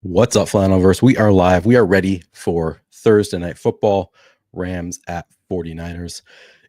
What's up, Flannelverse? We are live. We are ready for Thursday Night Football, Rams at 49ers.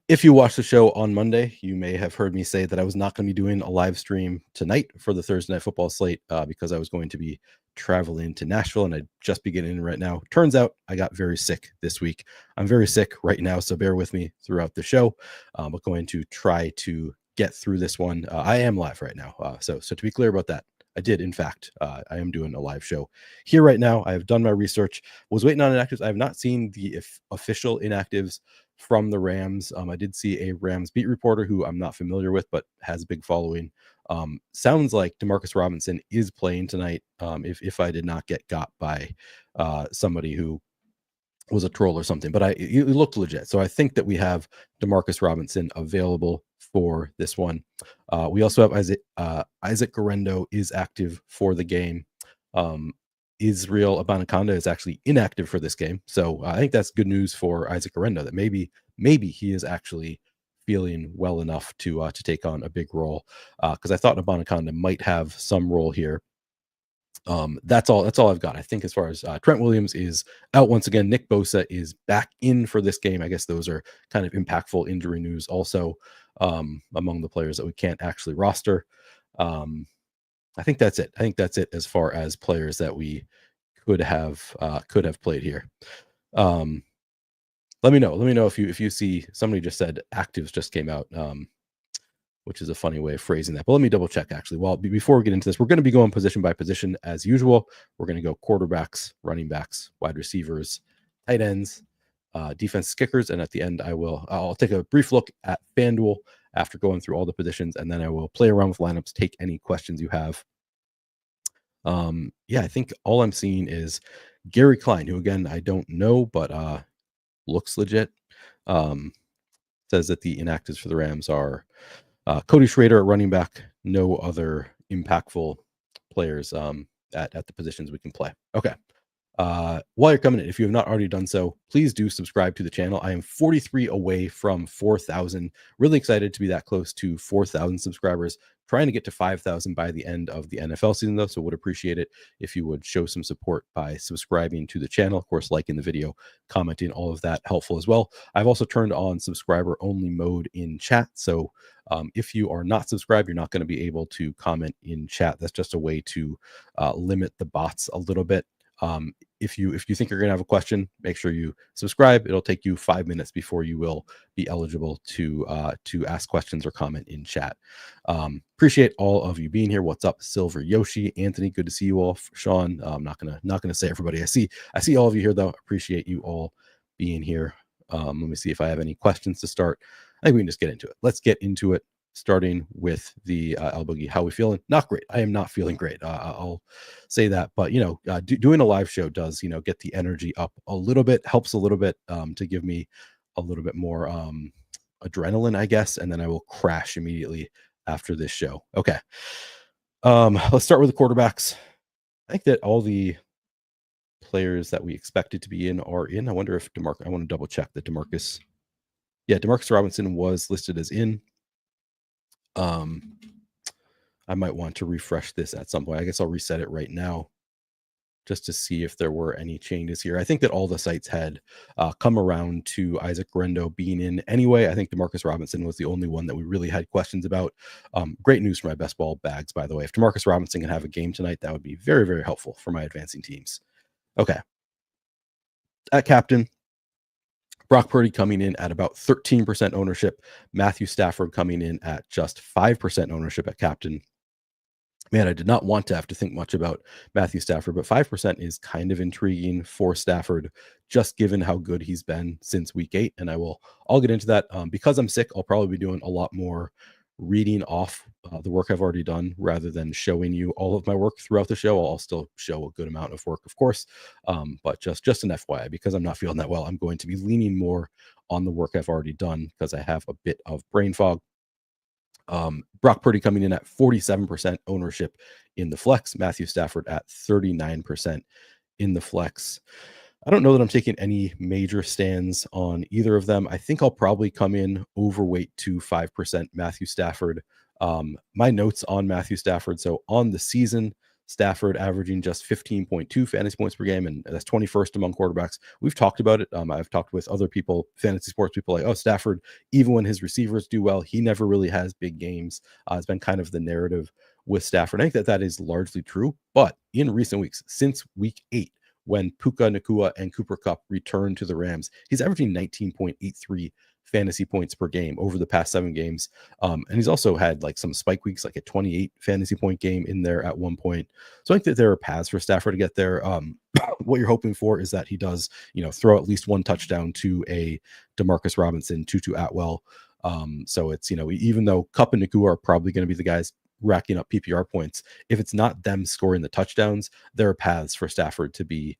If you watched the show on Monday, you may have heard me say that I was not going to be doing a live stream tonight for the Thursday Night Football slate because I was going to be traveling to Nashville, and I'd just be getting in right now. Turns out I got very sick this week. I'm very sick right now, so bear with me throughout the show. I'm going to try to get through this one. I am live right now. So to be clear about that, I did, in fact. I am doing a live show here right now. I have done my research. Was waiting on inactives. I have not seen the official inactives from the Rams. I did see a Rams beat reporter who I'm not familiar with, but has a big following. Sounds like Demarcus Robinson is playing tonight. If I did not get got by somebody who was a troll or something, but it looked legit. So I think that we have Demarcus Robinson available for this one. We also have Isaac Guerendo is active for the game. Israel Abanikanda is actually inactive for this game. So I think that's good news for Isaac Guerendo, that maybe he is actually feeling well enough to take on a big role. Because I thought Abanikanda might have some role here. That's all I've got. I think as far as Trent Williams is out once again. Nick Bosa is back in for this game. I guess those are kind of impactful injury news also among the players that we can't actually roster. I think that's it. As far as players that we could have played here. Let me know if you see somebody just said actives just came out. Which is a funny way of phrasing that. But let me double check, actually. Well, before we get into this, we're going to be going position by position as usual. We're going to go quarterbacks, running backs, wide receivers, tight ends, defense kickers, and at the end, I'll take a brief look at FanDuel after going through all the positions, and then I will play around with lineups, take any questions you have. I think all I'm seeing is Gary Klein, who, again, I don't know, but looks legit. Says that the inactives for the Rams are Cody Schrader at running back, no other impactful players at the positions we can play. Okay. While you're coming in, if you have not already done so, please do subscribe to the channel. I am 43 away from 4,000. Really excited to be that close to 4,000 subscribers. Trying to get to 5,000 by the end of the NFL season, though, so would appreciate it if you would show some support by subscribing to the channel. Of course, liking the video, commenting, all of that helpful as well. I've also turned on subscriber-only mode in chat, so if you are not subscribed, you're not going to be able to comment in chat. That's just a way to limit the bots a little bit. If you think you're going to have a question, make sure you subscribe. It'll take you 5 minutes before you will be eligible to ask questions or comment in chat. Appreciate all of you being here. What's up, Silver, Yoshi, Anthony? Good to see you all. Sean, I'm not gonna say everybody. I see all of you here though. Appreciate you all being here. Let me see if I have any questions to start. I think we can just get into it. Let's get into it. Starting with the El Boogie. How we feeling? Not great. I am not feeling great. I'll say that, but doing a live show does get the energy up a little bit, helps a little bit to give me a little bit more adrenaline, I guess, and then I will crash immediately after this show. Okay. Let's start with the quarterbacks. I think that all the players that we expected to be in are in. I wonder if I want to double check that Demarcus Robinson was listed as in. I might want to refresh this at some point. I guess I'll reset it right now just to see if there were any changes here. I think that all the sites had come around to Isaac Guerendo being in anyway. I think Demarcus Robinson was the only one that we really had questions about. Great news for my best ball bags, by the way. If Demarcus Robinson can have a game tonight, that would be very, very helpful for my advancing teams. Okay. At captain, Brock Purdy coming in at about 13% ownership. Matthew Stafford coming in at just 5% ownership at captain. Man, I did not want to have to think much about Matthew Stafford, but 5% is kind of intriguing for Stafford, just given how good he's been since week 8. And I'll get into that. Because I'm sick, I'll probably be doing a lot more reading off the work I've already done rather than showing you all of my work throughout the show. I'll still show a good amount of work, of course, but just an FYI, because I'm not feeling that well, I'm going to be leaning more on the work I've already done because I have a bit of brain fog. Brock Purdy coming in at 47% ownership in the flex, Matthew Stafford at 39% in the flex. I don't know that I'm taking any major stands on either of them. I think I'll probably come in overweight to 5% Matthew Stafford. My notes on Matthew Stafford. So on the season, Stafford averaging just 15.2 fantasy points per game, and that's 21st among quarterbacks. We've talked about it. I've talked with other people, fantasy sports people, like, oh, Stafford, even when his receivers do well, he never really has big games. It's been kind of the narrative with Stafford. I think that is largely true. But in recent weeks, since week 8, when Puka, Nacua, and Cooper Kupp returned to the Rams, he's averaging 19.83 fantasy points per game over the past 7 games. And he's also had like some spike weeks, like a 28 fantasy point game in there at one point. So I think that there are paths for Stafford to get there. What you're hoping for is that he does, throw at least one touchdown to a Demarcus Robinson, Tutu Atwell. So it's, even though Kupp and Nacua are probably going to be the guys racking up PPR points, if it's not them scoring the touchdowns, there are paths for Stafford to be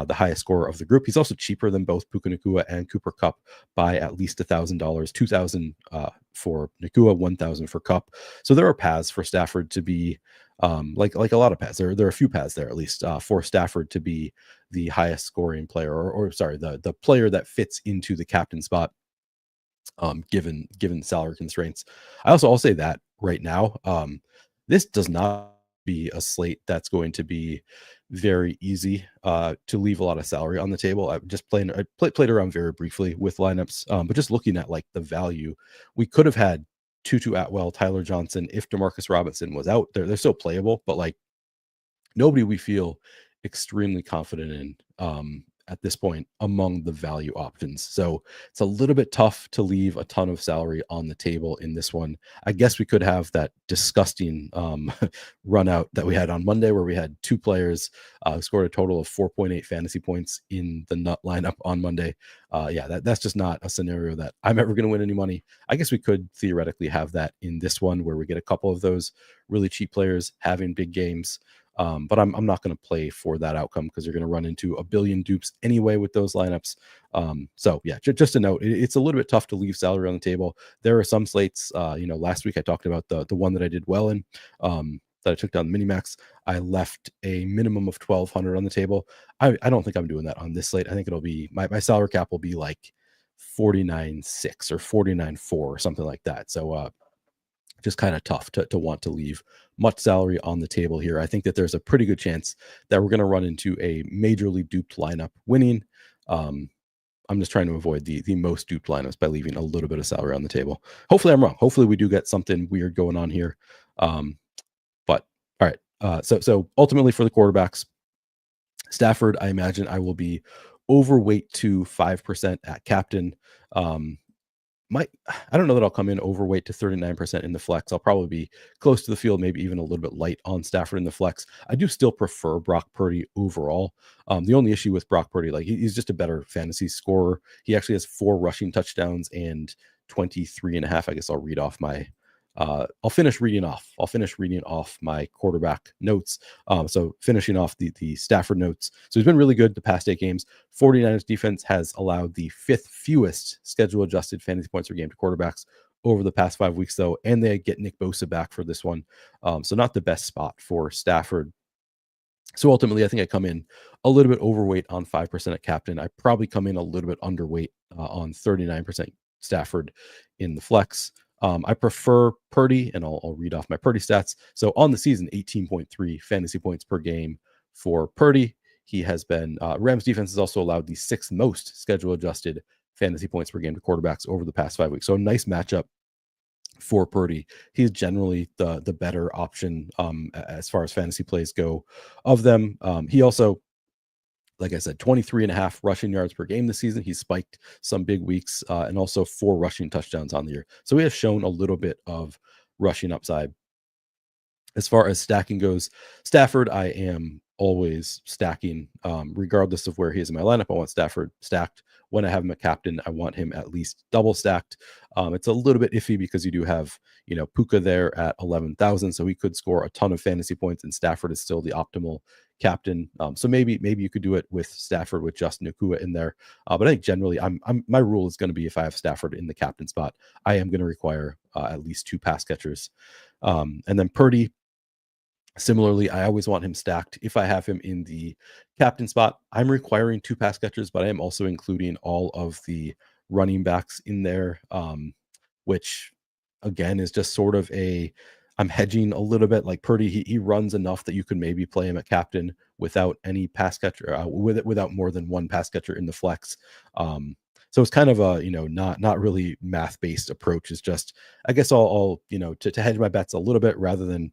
the highest scorer of the group. He's also cheaper than both Puka Nacua and Cooper Kupp by at least $1,000, $2,000 for Nacua, $1,000 for Kupp. So there are paths for Stafford to be like a lot of paths. There are a few paths there at least for Stafford to be the highest scoring player, or sorry, the player that fits into the captain spot. Given salary constraints. I'll say that right now, this does not be a slate that's going to be very easy to leave a lot of salary on the table. I played around very briefly with lineups, but just looking at like the value, we could have had Tutu Atwell, Tyler Johnson if Demarcus Robinson was out. They're still playable, but like nobody we feel extremely confident in at this point among the value options. So it's a little bit tough to leave a ton of salary on the table in this one. I guess we could have that disgusting run out that we had on Monday where we had 2 players who scored a total of 4.8 fantasy points in the nut lineup on Monday. That's just not a scenario that I'm ever going to win any money. I guess we could theoretically have that in this one where we get a couple of those really cheap players having big games. But I'm not going to play for that outcome because you're going to run into a billion dupes anyway with those lineups. Just a note, it's a little bit tough to leave salary on the table. There are some slates, last week I talked about the one that I did well in, that I took down the minimax. I left a minimum of 1,200 on the table. I don't think I'm doing that on this slate. I think it'll be, my salary cap will be like 49.6 or 49.4 or something like that. So, just kind of tough to want to leave much salary on the table here. I think that there's a pretty good chance that we're going to run into a majorly duped lineup winning. I'm just trying to avoid the most duped lineups by leaving a little bit of salary on the table. Hopefully I'm wrong. Hopefully we do get something weird going on here. But all right. So ultimately for the quarterbacks, Stafford, I imagine I will be overweight to 5% at captain. I don't know that I'll come in overweight to 39% in the flex. I'll probably be close to the field, maybe even a little bit light on Stafford in the flex. I do still prefer Brock Purdy overall. The only issue with Brock Purdy, like he's just a better fantasy scorer. He actually has 4 rushing touchdowns and 23.5. I guess I'll read off my I'll finish reading off my quarterback notes. So finishing off the Stafford notes. So he's been really good the past 8 games. 49ers defense has allowed the 5th fewest schedule adjusted fantasy points per game to quarterbacks over the past 5 weeks, though. And they get Nick Bosa back for this one. So not the best spot for Stafford. So ultimately, I think I come in a little bit overweight on 5% at captain. I probably come in a little bit underweight on 39% Stafford in the flex. I prefer Purdy, and I'll read off my Purdy stats. So on the season, 18.3 fantasy points per game for Purdy. He has been, Rams defense has also allowed the 6th most schedule adjusted fantasy points per game to quarterbacks over the past 5 weeks. So a nice matchup for Purdy. He's generally the better option as far as fantasy plays go of them. He also, like I said, 23.5 rushing yards per game this season. He's spiked some big weeks and also 4 rushing touchdowns on the year. So he has shown a little bit of rushing upside. As far as stacking goes, Stafford, I am always stacking regardless of where he is in my lineup. I want Stafford stacked. When I have him a captain, I want him at least double stacked. It's a little bit iffy because you do have, Puka there at 11,000, so he could score a ton of fantasy points, and Stafford is still the optimal captain. So maybe you could do it with Stafford with just Nacua in there. But I think generally, my rule is going to be if I have Stafford in the captain spot, I am going to require at least 2 pass catchers. And then Purdy, similarly, I always want him stacked. If I have him in the captain spot, I'm requiring 2 pass catchers, but I am also including all of the running backs in there, which again is just sort of I'm hedging a little bit. Like Purdy, he runs enough that you could maybe play him at captain without any pass catcher, without more than one pass catcher in the flex. So it's kind of a not really math based approach. It's just I guess I'll to hedge my bets a little bit rather than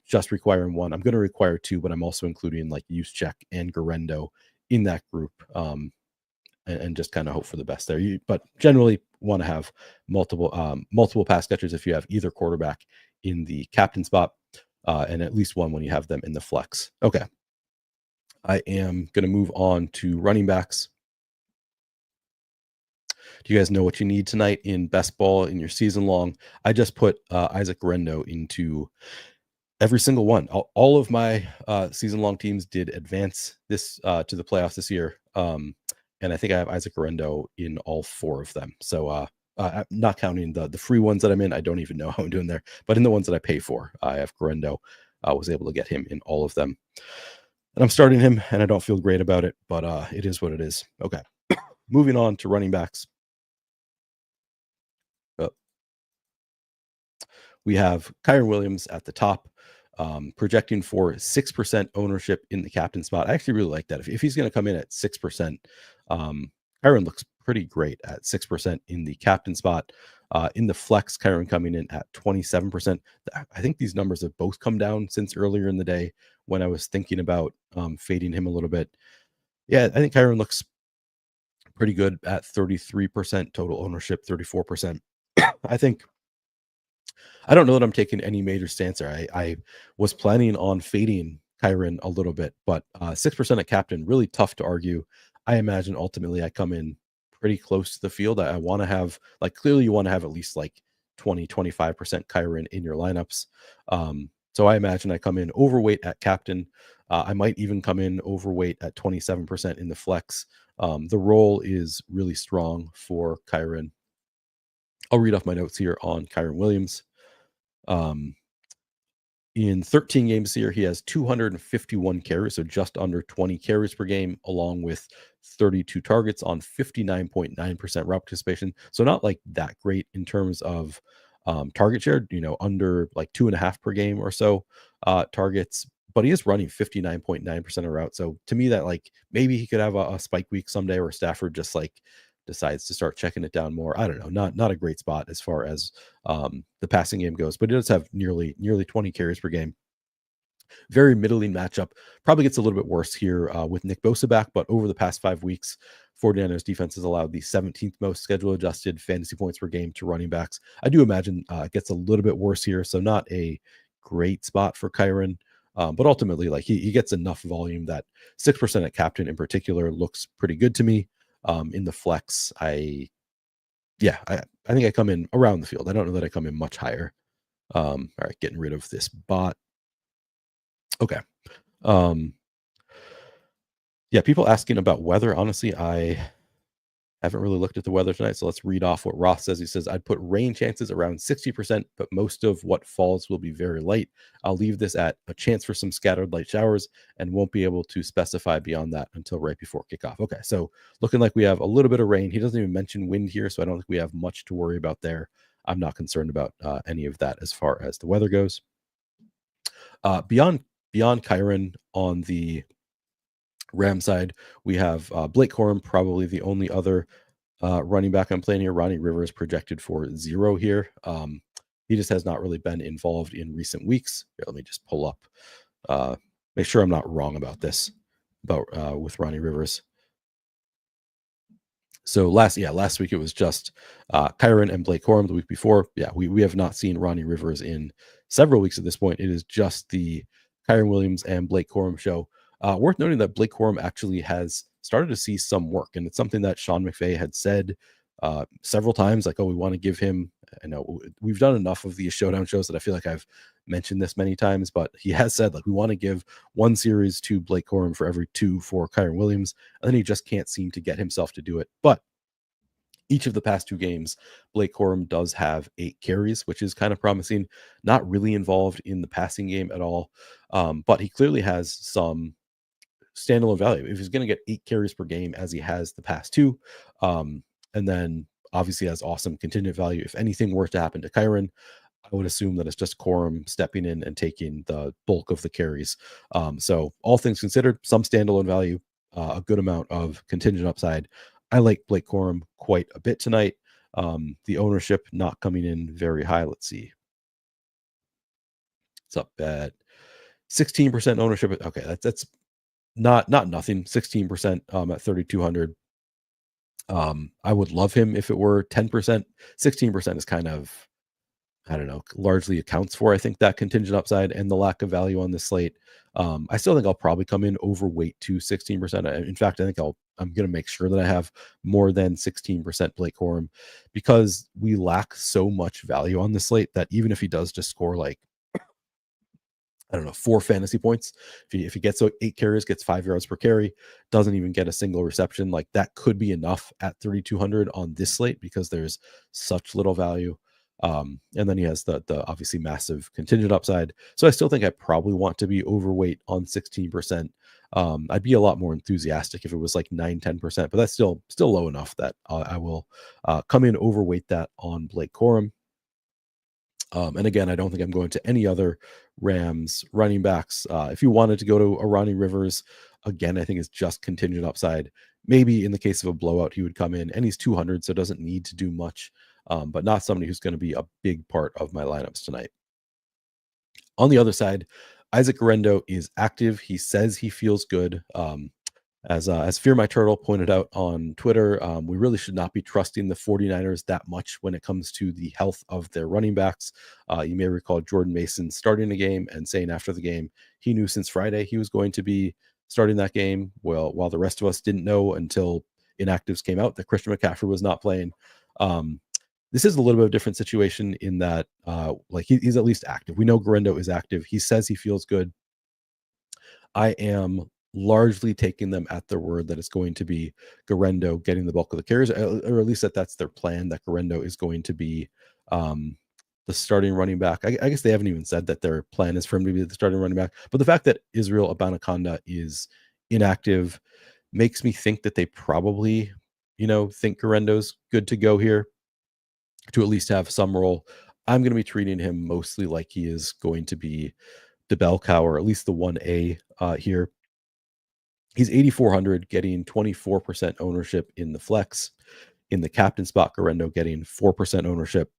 just requiring one. I'm going to require two, but I'm also including like use check and Guerendo in that group. And just kind of hope for the best there. But generally want to have multiple pass catchers if you have either quarterback in the captain spot, and at least one when you have them in the flex. Okay. I am going to move on to running backs. Do you guys know what you need tonight in best ball in your season long? I just put Isaac Guerendo into every single one. All of my season long teams did advance this to the playoffs this year. And I think I have Isaac Guerendo in all four of them. So I'm not counting the free ones that I'm in. I don't even know how I'm doing there. But in the ones that I pay for, I have Guerendo. I was able to get him in all of them. And I'm starting him, and I don't feel great about it, but it is what it is. Okay. Moving on to running backs. We have Kyren Williams at the top, projecting for 6% ownership in the captain spot. I actually really like that. If he's going to come in at 6%, Kyren looks pretty great at 6% in the captain spot. In the flex, Kyren coming in at 27%. I think these numbers have both come down since earlier in the day when I was thinking about fading him a little bit. Yeah, I think Kyren looks pretty good at 33% total ownership, 34%. I don't know that I'm taking any major stance there. I was planning on fading Kyren a little bit, but 6% at captain, really tough to argue. I imagine ultimately I come in pretty close to the field. I want to have, like, clearly you want to have at least like 20-25% Kyren in your lineups. So I imagine I come in overweight at captain. I might even come in overweight at 27% in the flex. The role is really strong for Kyren. I'll read off my notes here on Kyren Williams. In 13 games here, he has 251 carries, so just under 20 carries per game, along with 32 targets on 59.9% route participation. So not like that great in terms of target share, under like 2.5 per game or so targets, but he is running 59.9% of route. So to me, that like maybe he could have a spike week someday where Stafford just like decides to start checking it down more. I don't know, not a great spot as far as the passing game goes, but it does have nearly 20 carries per game. Very middling matchup. Probably gets a little bit worse here with Nick Bosa back, but over the past 5 weeks, 49ers defense has allowed the 17th most schedule adjusted fantasy points per game to running backs. I do imagine it gets a little bit worse here, so not a great spot for Kyren. But ultimately, like he gets enough volume that 6% at captain in particular looks pretty good to me. In the flex, I think I come in around the field. I don't know that I come in much higher. All right, getting rid of this bot. Okay. Yeah, people asking about weather. Honestly, I haven't really looked at the weather tonight, so let's read off what Ross says. He says, I'd put rain chances around 60%, but most of what falls will be very light. I'll leave this at a chance for some scattered light showers and won't be able to specify beyond that until right before kickoff. Okay, so looking like we have a little bit of rain. He doesn't even mention wind here, so I don't think we have much to worry about there. I'm not concerned about any of that as far as the weather goes. Beyond Kyren on the Ram side, we have Blake Corum, probably the only other running back I'm playing here. Ronnie Rivers projected for 0 here. He just has not really been involved in recent weeks. Here, let me just pull up, make sure I'm not wrong about this, with Ronnie Rivers. So last week it was just Kyren and Blake Corum. The week before, we have not seen Ronnie Rivers in several weeks at this point. It is just the Kyren Williams and Blake Corum show. Worth noting that Blake Corum actually has started to see some work, and it's something that Sean McVay had said several times, like, oh, we want to give him, I know we've done enough of these showdown shows that I feel like I've mentioned this many times, but he has said, like, we want to give 1 series to Blake Corum for every 2 for Kyren Williams, and then he just can't seem to get himself to do it. But each of the past 2 games, Blake Corum does have 8 carries, which is kind of promising. Not really involved in the passing game at all, but he clearly has some standalone value. If he's going to get 8 carries per game as he has the past 2, and then obviously has awesome contingent value if anything were to happen to Kyren, I would assume that it's just Corum stepping in and taking the bulk of the carries. So all things considered, some standalone value, a good amount of contingent upside. I like Blake Corum quite a bit tonight. The ownership not coming in very high. Let's see. It's up at 16% ownership. Okay, that's not nothing. 16% at 3,200. I would love him if it were 10%. 16% is kind of, I don't know, largely accounts for, I think, that contingent upside and the lack of value on the slate. I still think I'll probably come in overweight to 16%. In fact, I think I'm going to make sure that I have more than 16% Blake Corum, because we lack so much value on the slate that even if he does just score like, I don't know, 4 fantasy points, if he gets 8 carries, gets 5 yards per carry, doesn't even get a single reception, like that could be enough at 3,200 on this slate because there's such little value. And then he has the obviously massive contingent upside. So I still think I probably want to be overweight on 16%. I'd be a lot more enthusiastic if it was like 9-10%, but that's still low enough that I will come in overweight that on Blake Corum. And again, I don't think I'm going to any other Rams running backs. If you wanted to go to a Ronnie Rivers, again, I think it's just contingent upside. Maybe in the case of a blowout, he would come in, and he's 200, so doesn't need to do much, but not somebody who's going to be a big part of my lineups tonight. On the other side, Isaac Guerendo is active. He says he feels good. As Fear My Turtle pointed out on Twitter, we really should not be trusting the 49ers that much when it comes to the health of their running backs. You may recall Jordan Mason starting the game and saying after the game he knew since Friday he was going to be starting that game. Well, while the rest of us didn't know until inactives came out that Christian McCaffrey was not playing. This is a little bit of a different situation in that like he's at least active. We know Guerendo is active. He says he feels good. I am largely taking them at their word that it's going to be Guerendo getting the bulk of the carries, or at least that's their plan, that Guerendo is going to be the starting running back. I guess they haven't even said that their plan is for him to be the starting running back, but the fact that Israel Abanikanda is inactive makes me think that they probably, think Guerendo's good to go here to at least have some role. I'm going to be treating him mostly like he is going to be the bell cow, or at least the 1A here. He's 8,400, getting 24% ownership in the flex. In the captain spot, Guerendo getting 4% ownership.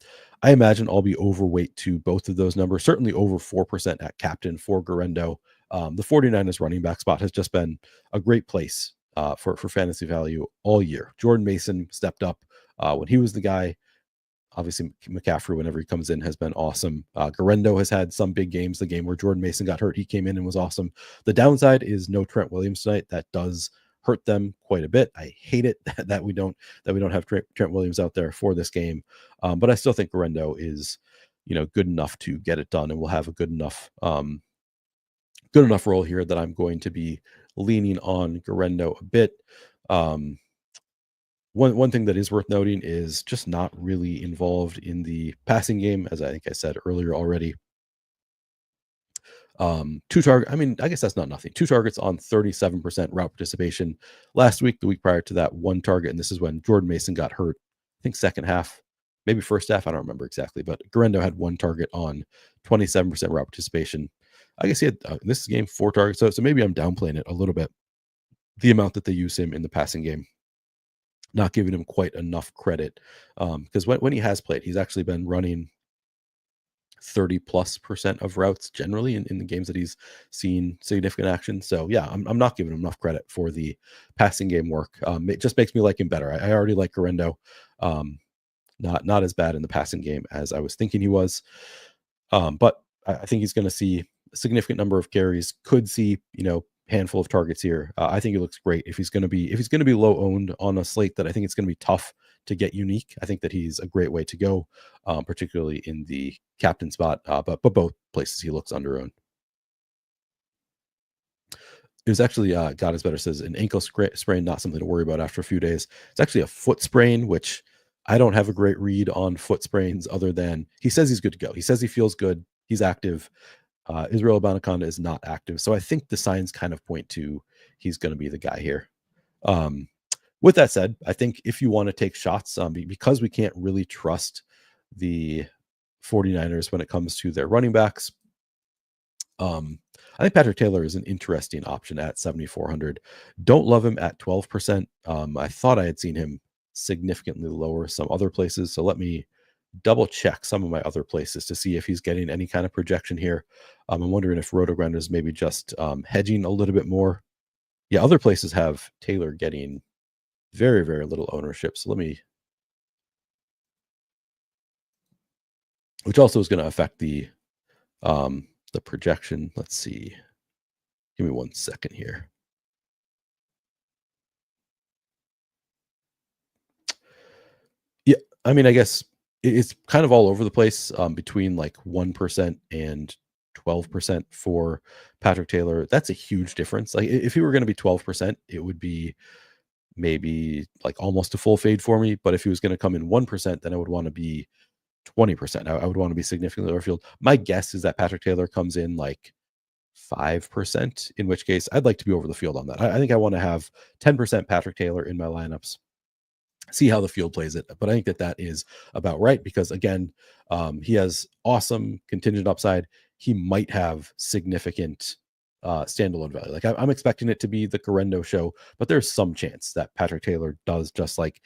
I imagine I'll be overweight to both of those numbers, certainly over 4% at captain for Guerendo. The 49ers running back spot has just been a great place for fantasy value all year. Jordan Mason stepped up when he was the guy. Obviously, McCaffrey, whenever he comes in, has been awesome. Guerendo has had some big games. The game where Jordan Mason got hurt, he came in and was awesome. The downside is no Trent Williams tonight. That does hurt them quite a bit. I hate it that we don't have Trent Williams out there for this game. But I still think Guerendo is, good enough to get it done, and will have a good enough role here that I'm going to be leaning on Guerendo a bit. One thing that is worth noting is just not really involved in the passing game, as I think I said earlier already. 2 targets. I mean, I guess that's not nothing. 2 targets on 37% route participation. Last week, the week prior to that, 1 target, and this is when Jordan Mason got hurt. I think second half, maybe first half. I don't remember exactly, but Guerendo had 1 target on 27% route participation. I guess he had this game 4 targets. So maybe I'm downplaying it a little bit, the amount that they use him in the passing game. Not giving him quite enough credit, because when he has played, he's actually been running 30+% of routes generally in the games that he's seen significant action. So yeah, I'm not giving him enough credit for the passing game work. It just makes me like him better. I already like Guerendo. Not as bad in the passing game as I was thinking he was. But I think he's going to see a significant number of carries. Could see, handful of targets here. I think it looks great. If he's going to be low owned on a slate that I think it's going to be tough to get unique, I think that he's a great way to go, particularly in the captain spot. But both places he looks under owned. It was actually God is better says an ankle sprain, not something to worry about after a few days. It's actually a foot sprain, which I don't have a great read on foot sprains other than he says he's good to go. He says he feels good. He's active. Israel Abanikanda is not active. So I think the signs kind of point to he's going to be the guy here. With that said, I think if you want to take shots, because we can't really trust the 49ers when it comes to their running backs. I think Patrick Taylor is an interesting option at 7,400. Don't love him at 12%. I thought I had seen him significantly lower some other places. So let me double check some of my other places to see if he's getting any kind of projection here. I'm wondering if Rotogrand is maybe just hedging a little bit more. Yeah, other places have Taylor getting very, very little ownership. So let me, which also is going to affect the projection. Let's see. Give me 1 second here. Yeah, I mean, I guess it's kind of all over the place between like 1% and 12% for Patrick Taylor. That's a huge difference. Like if he were going to be 12%, it would be maybe like almost a full fade for me. But if he was going to come in 1%, then I would want to be 20%. I would want to be significantly Orfield. My guess is that Patrick Taylor comes in like 5%, in which case I'd like to be over the field on that. I think I want to have 10% Patrick Taylor in my lineups, see how the field plays it. But I think that is about right because, again, he has awesome contingent upside. He might have significant standalone value. Like I'm expecting it to be the Guerendo show, but there's some chance that Patrick Taylor does just like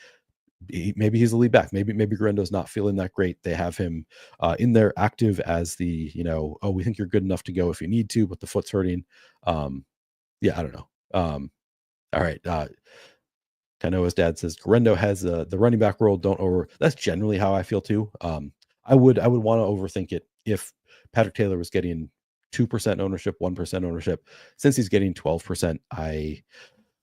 maybe he's the lead back. Maybe Guerendo's not feeling that great. They have him in there active as the, oh, we think you're good enough to go if you need to, but the foot's hurting. Yeah, I don't know. All right. I know his dad says Guerendo has the running back role. Don't over. That's generally how I feel too. I would want to overthink it if Patrick Taylor was getting 2% ownership, 1% ownership. Since he's getting 12%, I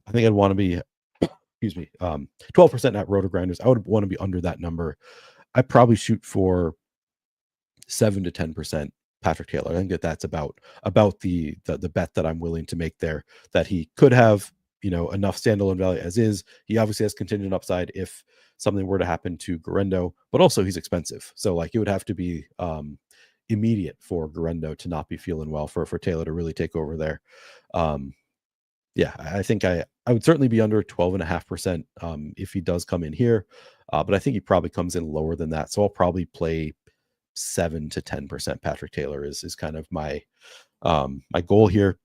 think I'd want to be, excuse me, 12% at Roto-Grinders. I would want to be under that number. I probably shoot for 7 to 10% Patrick Taylor. I think that's about the bet that I'm willing to make there. That he could have enough standalone value as is. He obviously has contingent upside if something were to happen to Guerendo, but also he's expensive. So like it would have to be immediate for Guerendo to not be feeling well for Taylor to really take over there. Yeah, I think I would certainly be under 12.5% if he does come in here. But I think he probably comes in lower than that. So I'll probably play 7 to 10% Patrick Taylor is kind of my my goal here.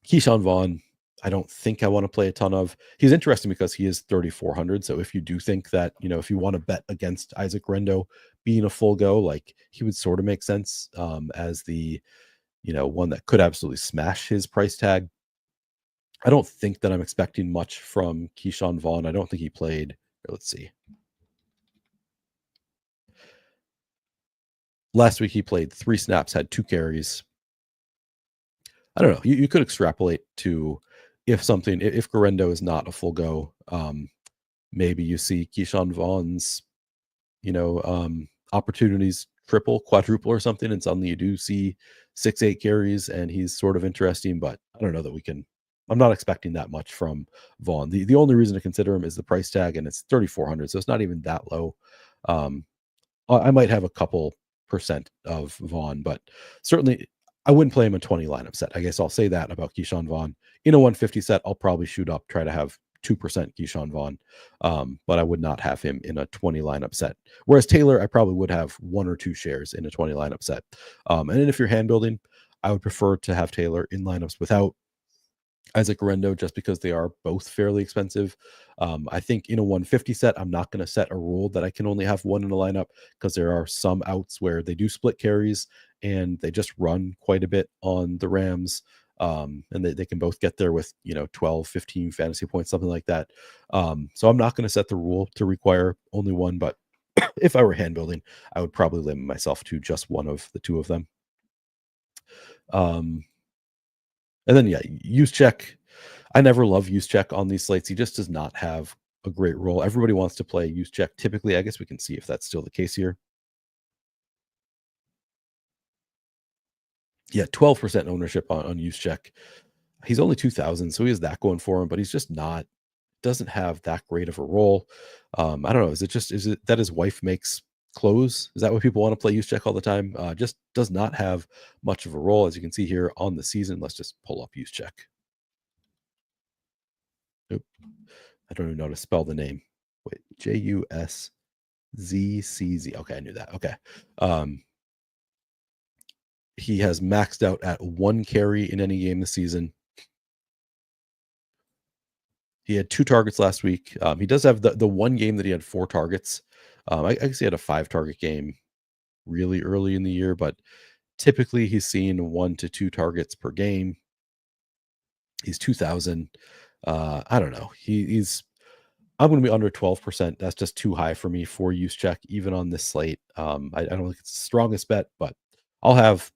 Keyshawn Vaughn, I don't think I want to play a ton of. He's interesting because he is 3,400. So if you do think that, if you want to bet against Isaac Guerendo being a full go, like he would sort of make sense as the, one that could absolutely smash his price tag. I don't think that I'm expecting much from Keyshawn Vaughn. I don't think he played. Let's see. Last week he played 3 snaps, had 2 carries. I don't know. You could extrapolate to if Guerendo is not a full go, maybe you see Keyshawn Vaughn's, opportunities triple, quadruple or something, and suddenly you do see 6-8 carries and he's sort of interesting, but I don't know that we can. I'm not expecting that much from Vaughn. The only reason to consider him is the price tag, and it's 3,400, so it's not even that low. I might have a couple percent of Vaughn, but certainly I wouldn't play him in 20 lineup set. I guess I'll say that about Keyshawn Vaughn. In a 150 set, I'll probably shoot up, try to have 2% Keyshawn Vaughn, but I would not have him in a 20 lineup set. Whereas Taylor, I probably would have 1 or 2 shares in a 20 lineup set. And then if you're hand building, I would prefer to have Taylor in lineups without Isaac Guerendo, just because they are both fairly expensive. I think in a 150 set, I'm not going to set a rule that I can only have 1 in a lineup because there are some outs where they do split carries and they just run quite a bit on the Rams. And they can both get there with 12, 15 fantasy points, something like that. So I'm not going to set the rule to require only 1, but if I were hand building, I would probably limit myself to just 1 of the 2 of them. And then, use check. I never love use check on these slates. He just does not have a great role. Everybody wants to play use check. Typically, I guess we can see if that's still the case here. Yeah, 12% ownership on use check. He's only 2,000, so he has that going for him, but he's just doesn't have that great of a role. I don't know. Is it that his wife makes clothes? Is that what people want to play use check all the time? Just does not have much of a role, as you can see here on the season. Let's just pull up use check. Nope. I don't even know how to spell the name. Wait, Jusv. ZCZ. Okay, I knew that. Okay. He has maxed out at 1 carry in any game this season. He had 2 targets last week. He does have the one game that he had 4 targets. I guess he had a 5-target game really early in the year, but typically he's seen 1 to 2 targets per game. He's 2,000. I don't know. He's I'm going to be under 12%. That's just too high for me for use check, even on this slate. I don't think it's the strongest bet, but I'll have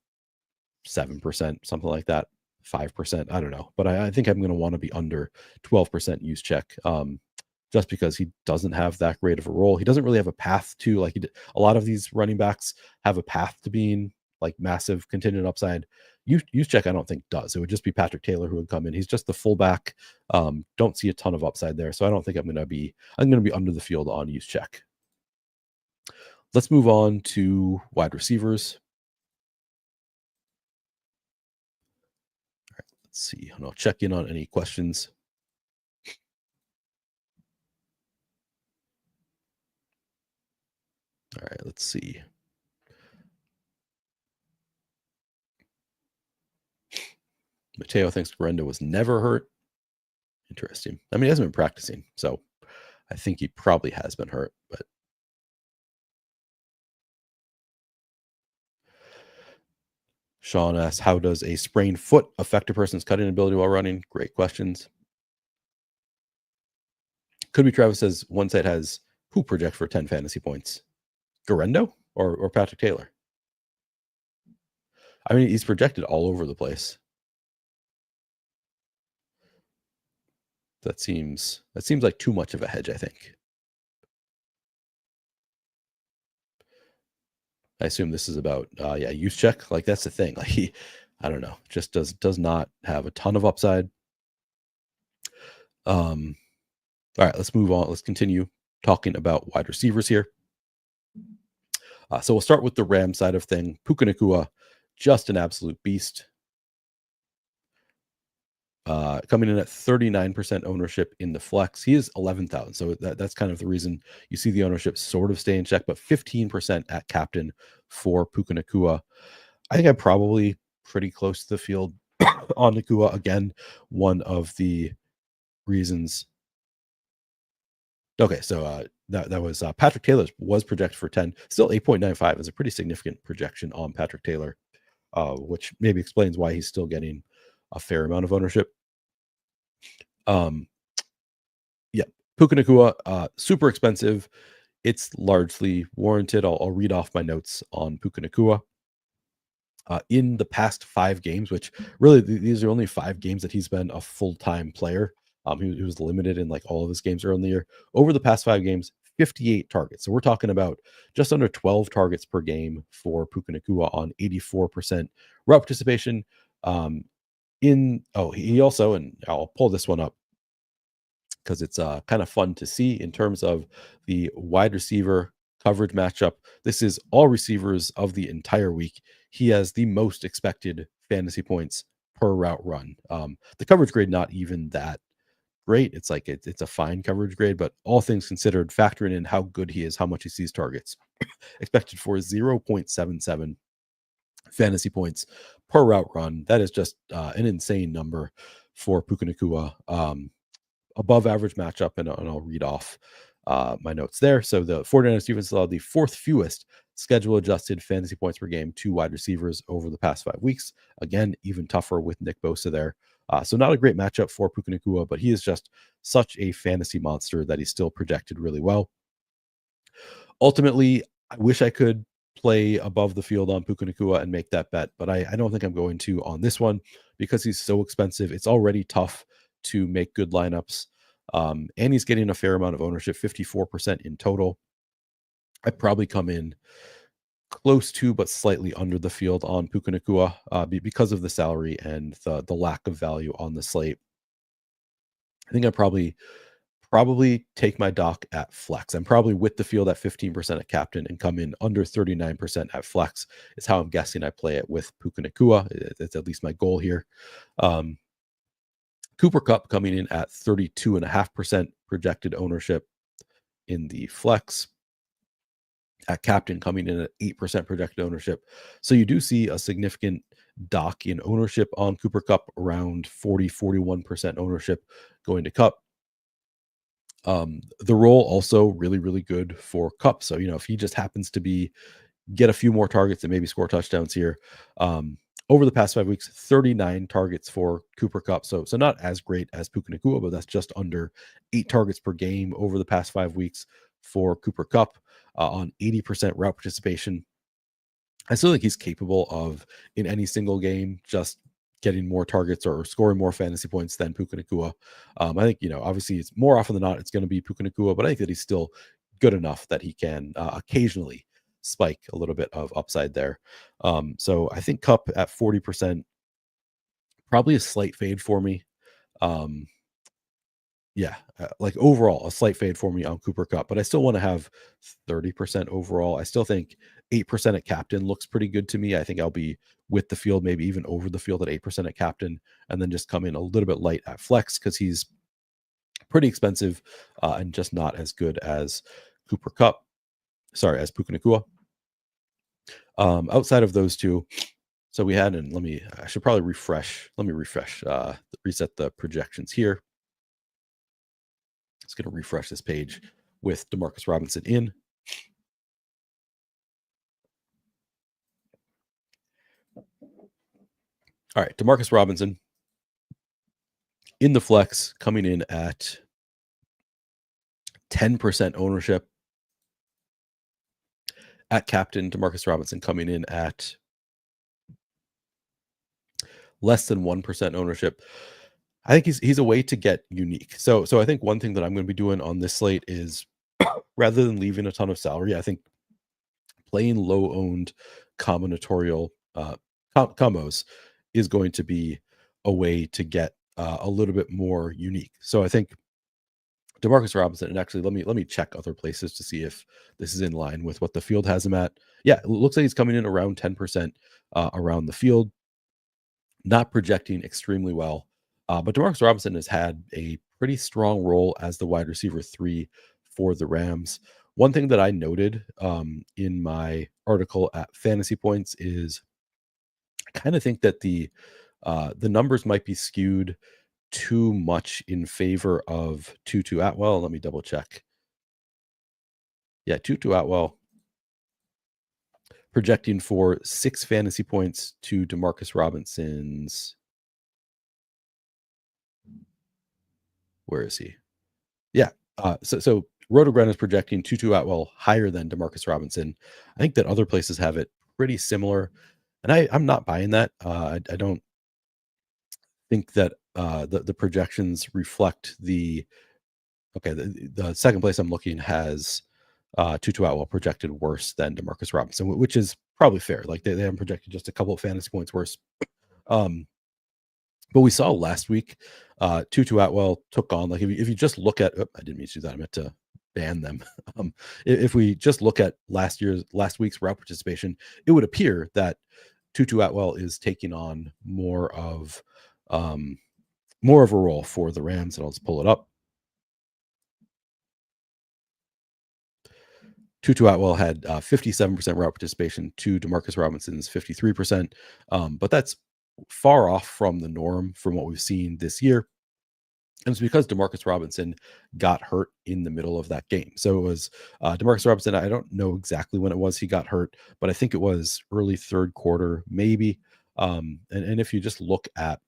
7%, something like that, 5%. I don't know. But I think I'm going to want to be under 12% use check, just because he doesn't have that great of a role. He doesn't really have a path to, like, a lot of these running backs have a path to being like massive contingent upside. Use check, I don't think does. It would just be Patrick Taylor who would come in. He's just the fullback. Don't see a ton of upside there. So I don't think I'm going to be under the field on use check. Let's move on to wide receivers. All right, let's see. And I'll check in on any questions. All right, let's see. Mateo thinks Guerendo was never hurt. Interesting. I mean, he hasn't been practicing, so I think he probably has been hurt. But Sean asks, how does a sprained foot affect a person's cutting ability while running? Great questions. Could be Travis says one side has who projects for 10 fantasy points? Guerendo or Patrick Taylor? I mean, he's projected all over the place. That seems like too much of a hedge, I think. I assume this is about use check. Like, that's the thing. Like, I don't know, just does not have a ton of upside. All right, let's move on. Let's continue talking about wide receivers here. So we'll start with the Ram side of thing. Puka Nacua, just an absolute beast. Coming in at 39% ownership in the flex. He is 11,000. So that's kind of the reason you see the ownership sort of stay in check, but 15% at captain for Puka Nacua. I think I'm probably pretty close to the field on Nacua. Again, one of the reasons. Okay, so that was Patrick Taylor was projected for 10. Still 8.95 is a pretty significant projection on Patrick Taylor, which maybe explains why he's still getting a fair amount of ownership. Yeah, Puka Nacua, super expensive. It's largely warranted. I'll read off my notes on Puka Nacua. In the past 5 games, which really these are only 5 games that he's been a full-time player. He was limited in like all of his games early in the year. Over the past 5 games, 58 targets. So we're talking about just under 12 targets per game for Puka Nacua on 84% route participation. He also, and I'll pull this one up because it's kind of fun to see in terms of the wide receiver coverage matchup. This is all receivers of the entire week. He has the most expected fantasy points per route run. The coverage grade, not even that great. It's like it's a fine coverage grade, but all things considered, factoring in how good he is, how much he sees targets, expected for 0.77 fantasy points per route run. That is just an insane number for Puka Nacua. Above average matchup, and I'll read off my notes there. So the 49ers defense allowed the 4th fewest schedule adjusted fantasy points per game to wide receivers over the past 5 weeks. Again, even tougher with Nick Bosa there. So not a great matchup for Puka Nacua, but he is just such a fantasy monster that he's still projected really well. Ultimately, I wish I could play above the field on Puka Nacua and make that bet, but I don't think I'm going to on this one because he's so expensive. It's already tough to make good lineups. And he's getting a fair amount of ownership, 54% in total. I'd probably come in close to, but slightly under the field on Puka Nacua because of the salary and the lack of value on the slate. I think I probably take my dock at flex. I'm probably with the field at 15% at captain and come in under 39% at flex is how I'm guessing I play it with Puka Nacua. It's at least my goal here. Cooper Kupp coming in at 32.5% projected ownership in the flex. at captain coming in at 8% projected ownership. So you do see a significant dock in ownership on Cooper Kupp, around 41% ownership going to Kupp. The role also really, really good for Kupp. So, if he just happens to get a few more targets and maybe score touchdowns here. Over the past 5 weeks, 39 targets for Cooper Kupp. So not as great as Puka Nacua, but that's just under 8 targets per game over the past 5 weeks for Cooper Kupp, on 80% route participation. I still think he's capable of, in any single game, just getting more targets or scoring more fantasy points than Puka Nacua. I think, obviously it's more often than not, it's going to be Puka Nacua, but I think that he's still good enough that he can occasionally spike a little bit of upside there. So I think Kupp at 40%, probably a slight fade for me. Um, yeah, like overall, a slight fade for me on Cooper Kupp, but I still want to have 30% overall. I still think 8% at captain looks pretty good to me. I think I'll be with the field, maybe even over the field at 8% at captain, and then just come in a little bit light at flex because he's pretty expensive, and just not as good as Cooper Kupp. Sorry, as Puka Nacua. Outside of those two, so we had, and I should probably refresh. Let me reset the projections here. It's going to refresh this page with Demarcus Robinson in. All right, Demarcus Robinson in the flex coming in at 10% ownership. At captain, Demarcus Robinson coming in at less than 1% ownership. I think he's a way to get unique. So I think one thing that I'm going to be doing on this slate is, rather than leaving a ton of salary, I think playing low owned combinatorial combos is going to be a way to get a little bit more unique. So I think Demarcus Robinson, and actually let me check other places to see if this is in line with what the field has him at. Yeah, it looks like he's coming in around 10% around the field, not projecting extremely well. But Demarcus Robinson has had a pretty strong role as the wide receiver 3 for the Rams. One thing that I noted in my article at Fantasy Points is I kind of think that the numbers might be skewed too much in favor of Tutu Atwell. Let me double check. Yeah, Tutu Atwell projecting for 6 fantasy points to Demarcus Robinson's. Where is he? Yeah. So Roto-Grinders is projecting Tutu Atwell higher than Demarcus Robinson. I think that other places have it pretty similar, and I'm not buying that. I don't think that the projections reflect the. Okay, the second place I'm looking has Tutu Atwell projected worse than Demarcus Robinson, which is probably fair. Like they haven't projected just a couple of fantasy points worse. But we saw last week, Tutu Atwell took on, like, if you just look at, I didn't mean to do that. I meant to ban them. If we just look at last week's route participation, it would appear that Tutu Atwell is taking on more of a role for the Rams. And I'll just pull it up. Tutu Atwell had 57% route participation to Demarcus Robinson's 53%. But that's far off from the norm from what we've seen this year. And it's because Demarcus Robinson got hurt in the middle of that game. So it was Demarcus Robinson. I don't know exactly when it was he got hurt, but I think it was early third quarter, maybe. And if you just look at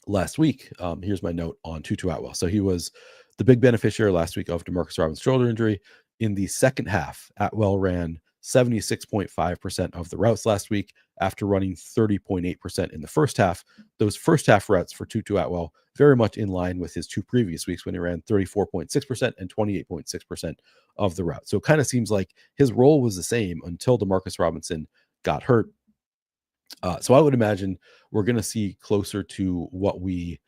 last week, here's my note on Tutu Atwell. So he was the big beneficiary last week of Demarcus Robinson's shoulder injury. In the second half, Atwell ran 76.5% of the routes last week after running 30.8% in the first half. Those first half routes for Tutu Atwell very much in line with his 2 previous weeks when he ran 34.6% and 28.6% of the route. So it kind of seems like his role was the same until Demarcus Robinson got hurt. So I would imagine we're going to see closer to what we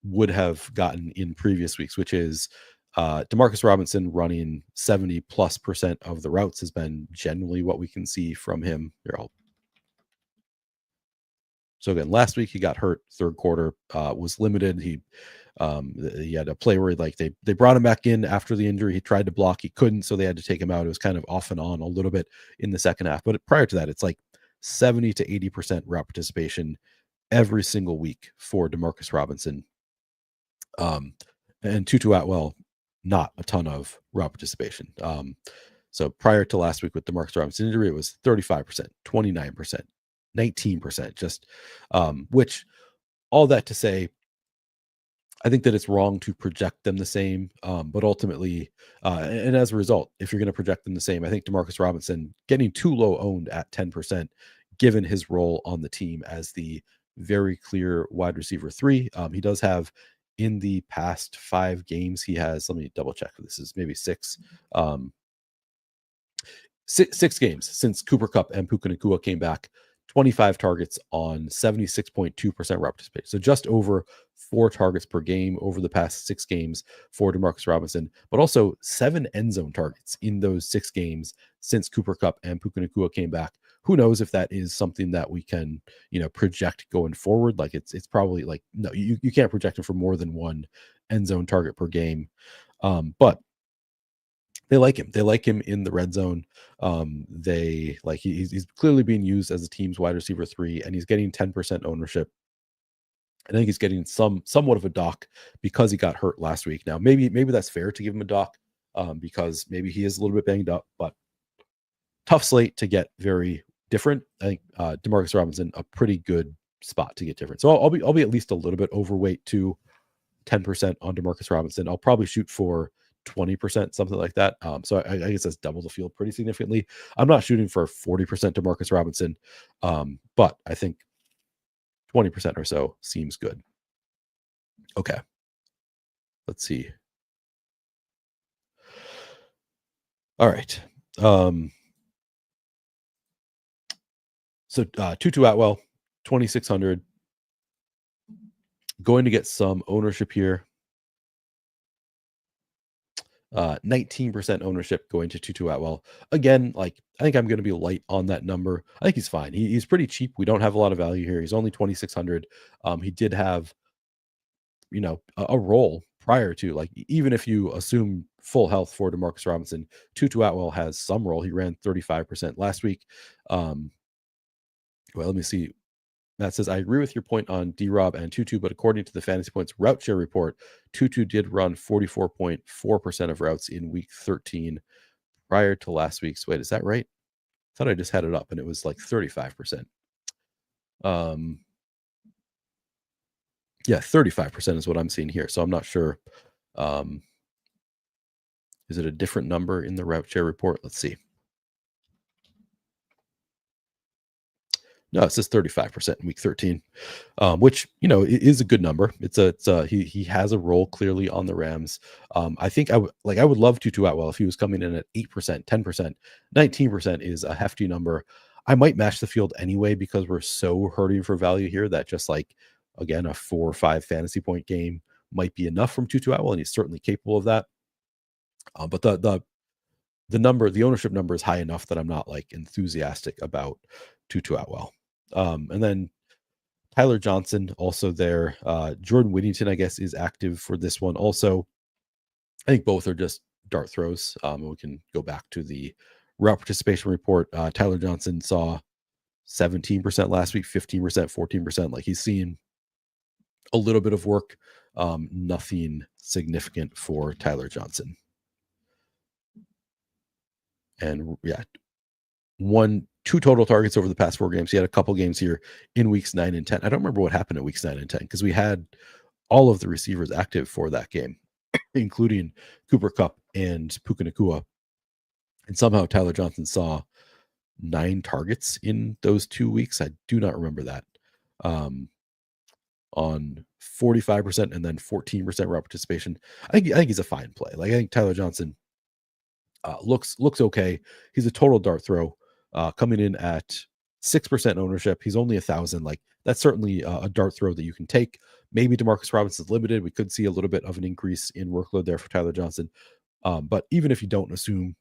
would have gotten in previous weeks, which is Demarcus Robinson running 70+% of the routes has been generally what we can see from him. Here, So again, last week he got hurt, third quarter, was limited. He had a play where like they brought him back in after the injury. He tried to block, he couldn't, so they had to take him out. It was kind of off and on a little bit in the second half. But prior to that, it's like 70 to 80% route participation every single week for Demarcus Robinson. And Tutu Atwell, not a ton of route participation. So prior to last week with Demarcus Robinson injury, it was 35%, 29%, 19%, just which all that to say, I think that it's wrong to project them the same. But ultimately, and as a result, if you're going to project them the same, I think Demarcus Robinson getting too low owned at 10%, given his role on the team as the very clear wide receiver 3. He does have in the past 5 games, he has, let me double check. This is maybe 6. 6 games since Cooper Kupp and Puka Nacua came back, 25 targets on 76.2% route participation. So just over 4 targets per game over the past 6 games for Demarcus Robinson, but also 7 end zone targets in those 6 games since Cooper Kupp and Puka Nacua came back. Who knows if that is something that we can, project going forward? Like it's probably like, no, you can't project it for more than 1 end zone target per game. But they like him. They like him in the red zone. They like he's clearly being used as a team's wide receiver 3, and he's getting 10% ownership. I think he's getting somewhat of a dock because he got hurt last week. Now, maybe that's fair to give him a dock because maybe he is a little bit banged up, but tough slate to get very different. I think Demarcus Robinson, a pretty good spot to get different. So I'll be at least a little bit overweight to 10% on Demarcus Robinson. I'll probably shoot for 20%, something like that. So I guess that's double the field pretty significantly. I'm not shooting for 40% Demarcus Robinson, but I think 20% or so seems good. Okay. Let's see. All right. So Tutu Atwell, 2,600. Going to get some ownership here. 19% ownership going to Tutu Atwell. Again, like I think I'm going to be light on that number. I think he's fine. He's pretty cheap. We don't have a lot of value here. He's only 2,600. He did have, a role prior to, like, even if you assume full health for Demarcus Robinson, Tutu Atwell has some role. He ran 35% last week. Well, let me see. Matt says, I agree with your point on D-Rob and Tutu, but according to the Fantasy Points route share report, Tutu did run 44.4% of routes in week 13 prior to last week's. Wait, is that right? I thought I just had it up and it was like 35%. Yeah, 35% is what I'm seeing here. So I'm not sure. Is it a different number in the route share report? Let's see. No, it says 35% in week 13, which, is a good number. He has a role clearly on the Rams. I think I would love Tutu Atwell if he was coming in at 8%, 10%, 19% is a hefty number. I might match the field anyway because we're so hurting for value here that just like, again, a 4 or 5 fantasy point game might be enough from Tutu Atwell, and he's certainly capable of that. But the ownership number is high enough that I'm not like enthusiastic about Tutu Atwell. And then Tyler Johnson also there. Jordan Whittington, I guess, is active for this one. Also, I think both are just dart throws. We can go back to the route participation report. Tyler Johnson saw 17% last week, 15%, 14%. Like he's seen a little bit of work. Nothing significant for Tyler Johnson. And yeah, 2 total targets over the past 4 games. He had a couple games here in weeks 9 and 10. I don't remember what happened in weeks 9 and 10 because we had all of the receivers active for that game, including Cooper Kupp and Puka Nacua. And somehow Tyler Johnson saw 9 targets in those 2 weeks. I do not remember that. On 45% and then 14% route participation. I think he's a fine play. Like I think Tyler Johnson looks okay. He's a total dart throw. Coming in at 6% ownership. He's only 1,000. Like that's certainly a dart throw that you can take. Maybe Demarcus Robinson's limited. We could see a little bit of an increase in workload there for Tyler Johnson. But even if you don't assume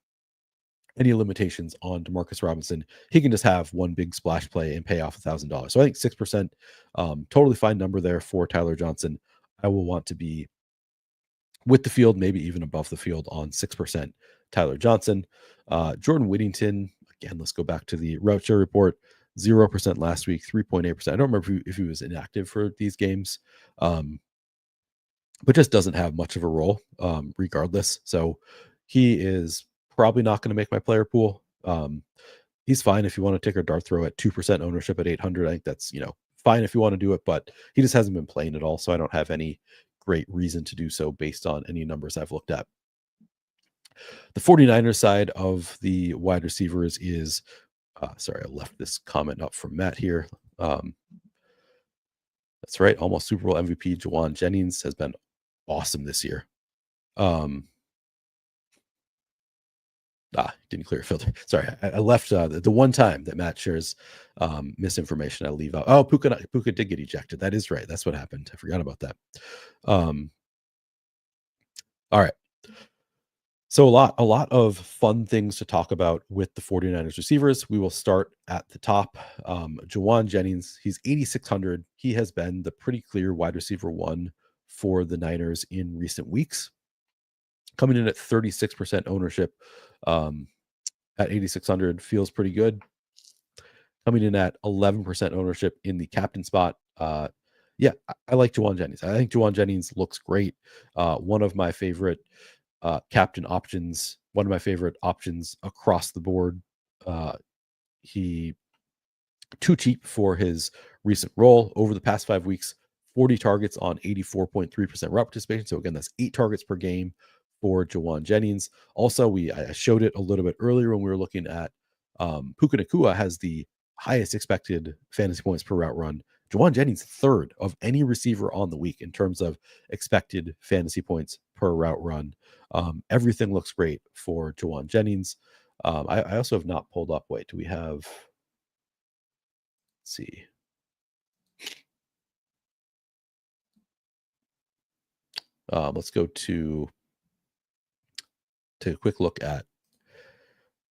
any limitations on Demarcus Robinson. He can just have one big splash play and pay off $1,000. So I think 6%, totally fine number there for Tyler Johnson. I will want to be with the field, maybe even above the field on 6% Tyler Johnson. Jordan Whittington, again, let's go back to the route share report. 0% last week, 3.8%. I don't remember if he was inactive for these games, but just doesn't have much of a role regardless. So he is probably not going to make my player pool. He's fine if you want to take a dart throw at 2% ownership at 800. I think that's, fine if you want to do it, but he just hasn't been playing at all. So I don't have any great reason to do so based on any numbers I've looked at. The 49ers side of the wide receivers is, sorry, I left this comment up from Matt here. That's right. Almost Super Bowl MVP Jauan Jennings has been awesome this year. Didn't clear a filter. Sorry, I left the one time that Matt shares misinformation. I leave out. Oh, Puka did get ejected. That is right. That's what happened. I forgot about that. All right. So a lot of fun things to talk about with the 49ers receivers. We will start at the top. Jauan Jennings, he's 8,600. He has been the pretty clear wide receiver one for the Niners in recent weeks. Coming in at 36% ownership at 8,600 feels pretty good. Coming in at 11% ownership in the captain spot. Yeah, I like Jauan Jennings. I think Jauan Jennings looks great. One of my favorite captain options, one of my favorite options across the board. He too cheap for his recent role over the past 5 weeks, 40 targets on 84.3% route participation. So again, that's 8 targets per game for Jauan Jennings. Also, I showed it a little bit earlier when we were looking at Puka Nacua has the highest expected fantasy points per route run. Jauan Jennings third of any receiver on the week in terms of expected fantasy points per route run. Everything looks great for Jauan Jennings. I also have not pulled up. Wait, do we have? Let's see. Let's go to take a quick look at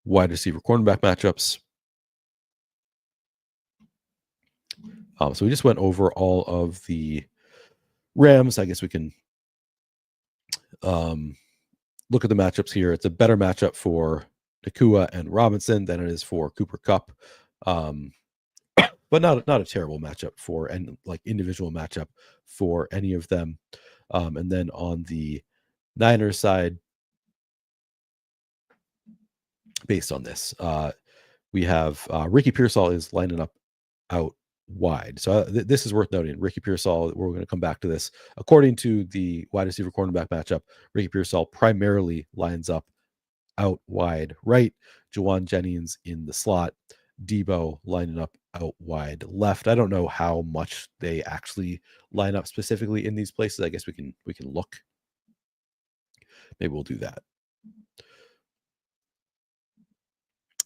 wide receiver cornerback matchups. So we just went over all of the Rams. I guess we can look at the matchups here. It's a better matchup for Nacua and Robinson than it is for Cooper Kupp. But not a terrible matchup for individual matchup for any of them. And then on the Niners side, based on this, we have Ricky Pearsall is lining up out wide. So this is worth noting. Ricky Pearsall, we're going to come back to this. According to the wide receiver cornerback matchup, Ricky Pearsall primarily lines up out wide right. Jauan Jennings in the slot. Deebo lining up out wide left. I don't know how much they actually line up specifically in these places. I guess we can look. Maybe we'll do that.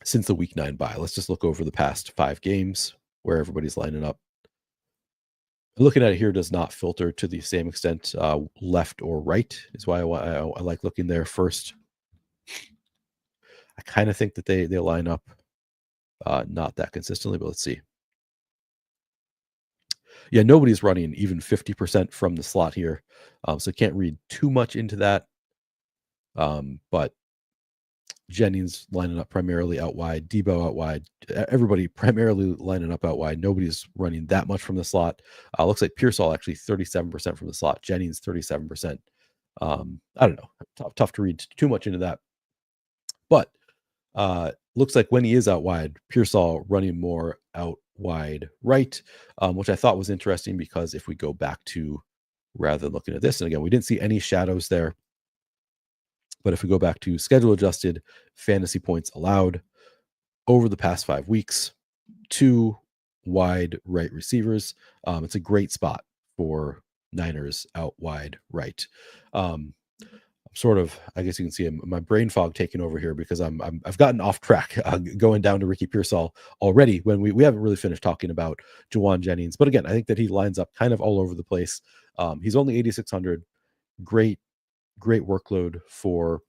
Since the week 9 bye, let's just look over the past 5 games where everybody's lining up. Looking at it here does not filter to the same extent left or right, is why I like looking there first. I kind of think that they line up not that consistently, but let's see. Yeah, nobody's running even 50% from the slot here, so can't read too much into that. But Jennings lining up primarily out wide, Deebo out wide, everybody primarily lining up out wide. Nobody's running that much from the slot. Looks like Pearsall actually 37% from the slot, Jennings 37%. I don't know, tough to read too much into that. But looks like when he is out wide, Pearsall running more out wide right, which I thought was interesting because if we go back to rather than looking at this, and again, we didn't see any shadows there. But if we go back to schedule adjusted fantasy points allowed over the past 5 weeks, 2 wide right receivers. It's a great spot for Niners out wide right. Sort of, I guess you can see my brain fog taking over here because I've gotten off track going down to Ricky Pearsall already when we haven't really finished talking about Jauan Jennings. But again, I think that he lines up kind of all over the place. He's only 8,600. Great workload for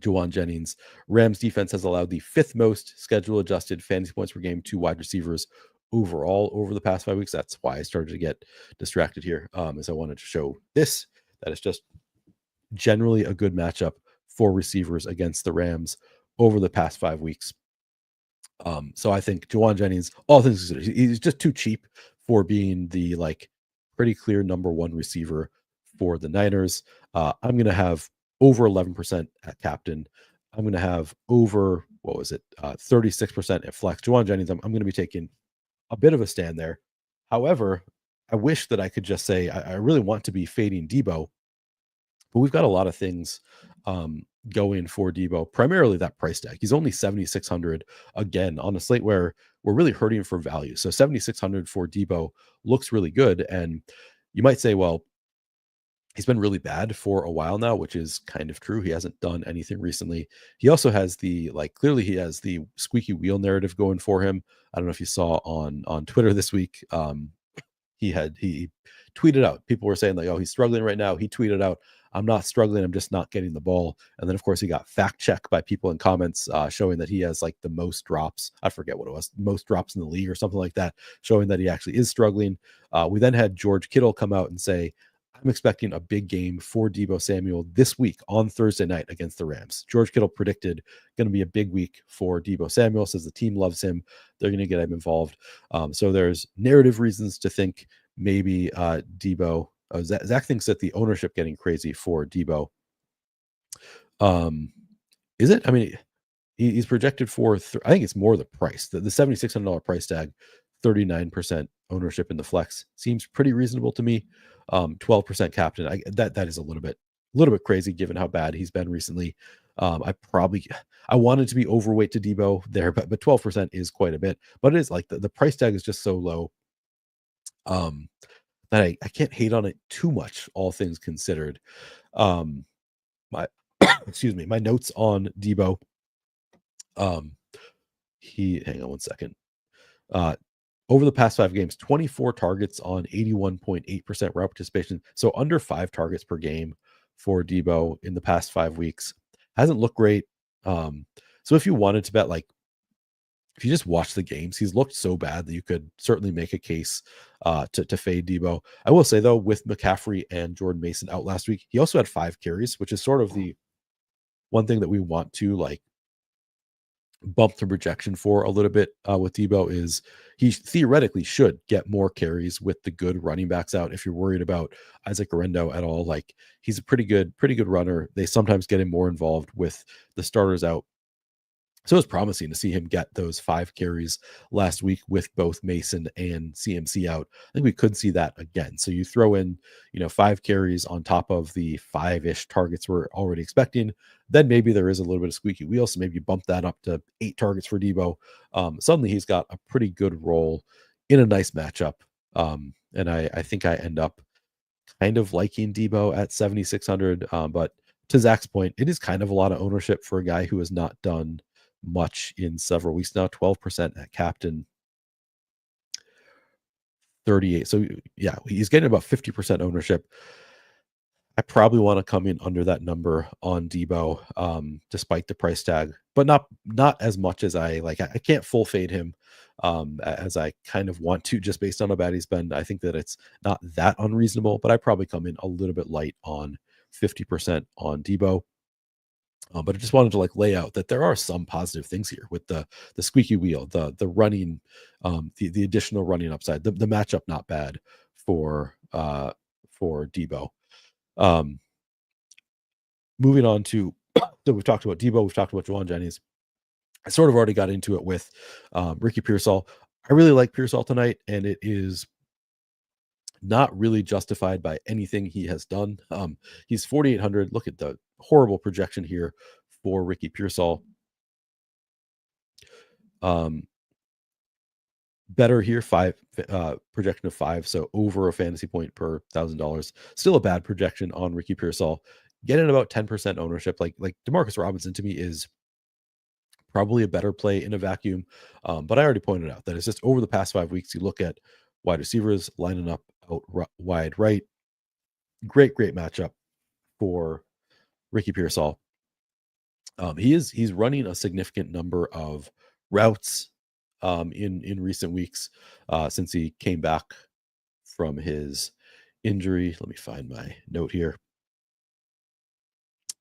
Jauan Jennings. Rams defense has allowed the 5th most schedule adjusted fantasy points per game to wide receivers overall over the past 5 weeks. That's why I started to get distracted here, as I wanted to show this, that it's just generally a good matchup for receivers against the Rams over the past 5 weeks. So I think Jauan Jennings, all things considered, he's just too cheap for being the pretty clear number 1 receiver for the Niners. I'm going to have over 11% at captain. I'm going to have over 36% at flex. Jauan Jennings, I'm going to be taking a bit of a stand there. However, I wish that I could just say I really want to be fading Deebo, but we've got a lot of things going for Deebo, primarily that price tag. He's only 7,600 again on a slate where we're really hurting for value. So 7,600 for Deebo looks really good. And you might say, well, he's been really bad for a while now, which is kind of true. He hasn't done anything recently. He also has clearly he has the squeaky wheel narrative going for him. I don't know if you saw on Twitter this week. He tweeted out, people were saying oh, he's struggling right now. He tweeted out, I'm not struggling, I'm just not getting the ball. And then of course he got fact checked by people in comments showing that he has the most drops. I forget what it was, most drops in the league or something like that, showing that he actually is struggling. We then had George Kittle come out and say, I'm expecting a big game for Deebo Samuel this week on Thursday night against the Rams. George Kittle predicted going to be a big week for Deebo Samuel, says the team loves him. They're going to get him involved. So there's narrative reasons to think maybe Deebo. Zach thinks that the ownership getting crazy for Deebo. Is it? I mean, he's projected for, I think it's more the price. The $7,600 price tag, 39% ownership in the flex seems pretty reasonable to me. 12% captain. That is a little bit crazy given how bad he's been recently. I wanted to be overweight to Deebo there, but 12% is quite a bit. But it is the price tag is just so low that I can't hate on it too much, all things considered. My excuse me, my notes on Deebo. Hang on one second. Over the past 5 games, 24 targets on 81.8% route participation. So under 5 targets per game for Deebo in the past 5 weeks. Hasn't looked great. So if you wanted to bet, if you just watch the games, he's looked so bad that you could certainly make a case to fade Deebo. I will say, though, with McCaffrey and Jordan Mason out last week, he also had 5 carries, which is sort of the one thing that we want to bump the projection for a little bit with Deebo is he theoretically should get more carries with the good running backs out. If you're worried about Isaac Guerendo at all, he's a pretty good runner. They sometimes get him more involved with the starters out. So it's promising to see him get those 5 carries last week with both Mason and CMC out. I think we could see that again. So you throw in, 5 carries on top of the 5-ish targets we're already expecting. Then maybe there is a little bit of squeaky wheel. So maybe you bump that up to 8 targets for Deebo. Suddenly he's got a pretty good role in a nice matchup. And I think I end up kind of liking Deebo at 7,600. But to Zach's point, it is kind of a lot of ownership for a guy who has not done much in several weeks now. 12% at captain, 38. So yeah, he's getting about 50% ownership. I probably want to come in under that number on Deebo, despite the price tag, but not as much as I can't full fade him as I kind of want to, just based on how bad he's been. I think that it's not that unreasonable, but I probably come in a little bit light on 50% on Deebo. But I just wanted to lay out that there are some positive things here with the squeaky wheel, the running, the additional running upside, the matchup not bad for Deebo. Moving on to, so we've talked about Deebo, we've talked about Jauan Jennings. I sort of already got into it with Ricky Pearsall. I really like Pearsall tonight, and it is not really justified by anything he has done. He's 4,800. Look at the horrible projection here for Ricky Pearsall. Better here, projection of 5, so over a fantasy point per $1,000. Still a bad projection on Ricky Pearsall. Getting about 10% ownership, like Demarcus Robinson to me is probably a better play in a vacuum. But I already pointed out that it's just over the past 5 weeks, you look at wide receivers lining up out wide right. Great matchup for Ricky Pearsall. He's running a significant number of routes in recent weeks since he came back from his injury. Let me find my note here.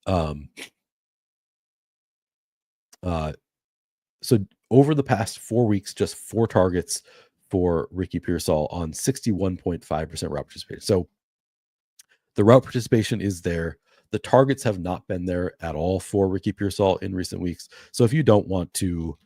Um, uh, so over the past 4 weeks, just 4 targets for Ricky Pearsall on 61.5% route participation. So the route participation is there. The targets have not been there at all for Ricky Pearsall in recent weeks. So if you don't want to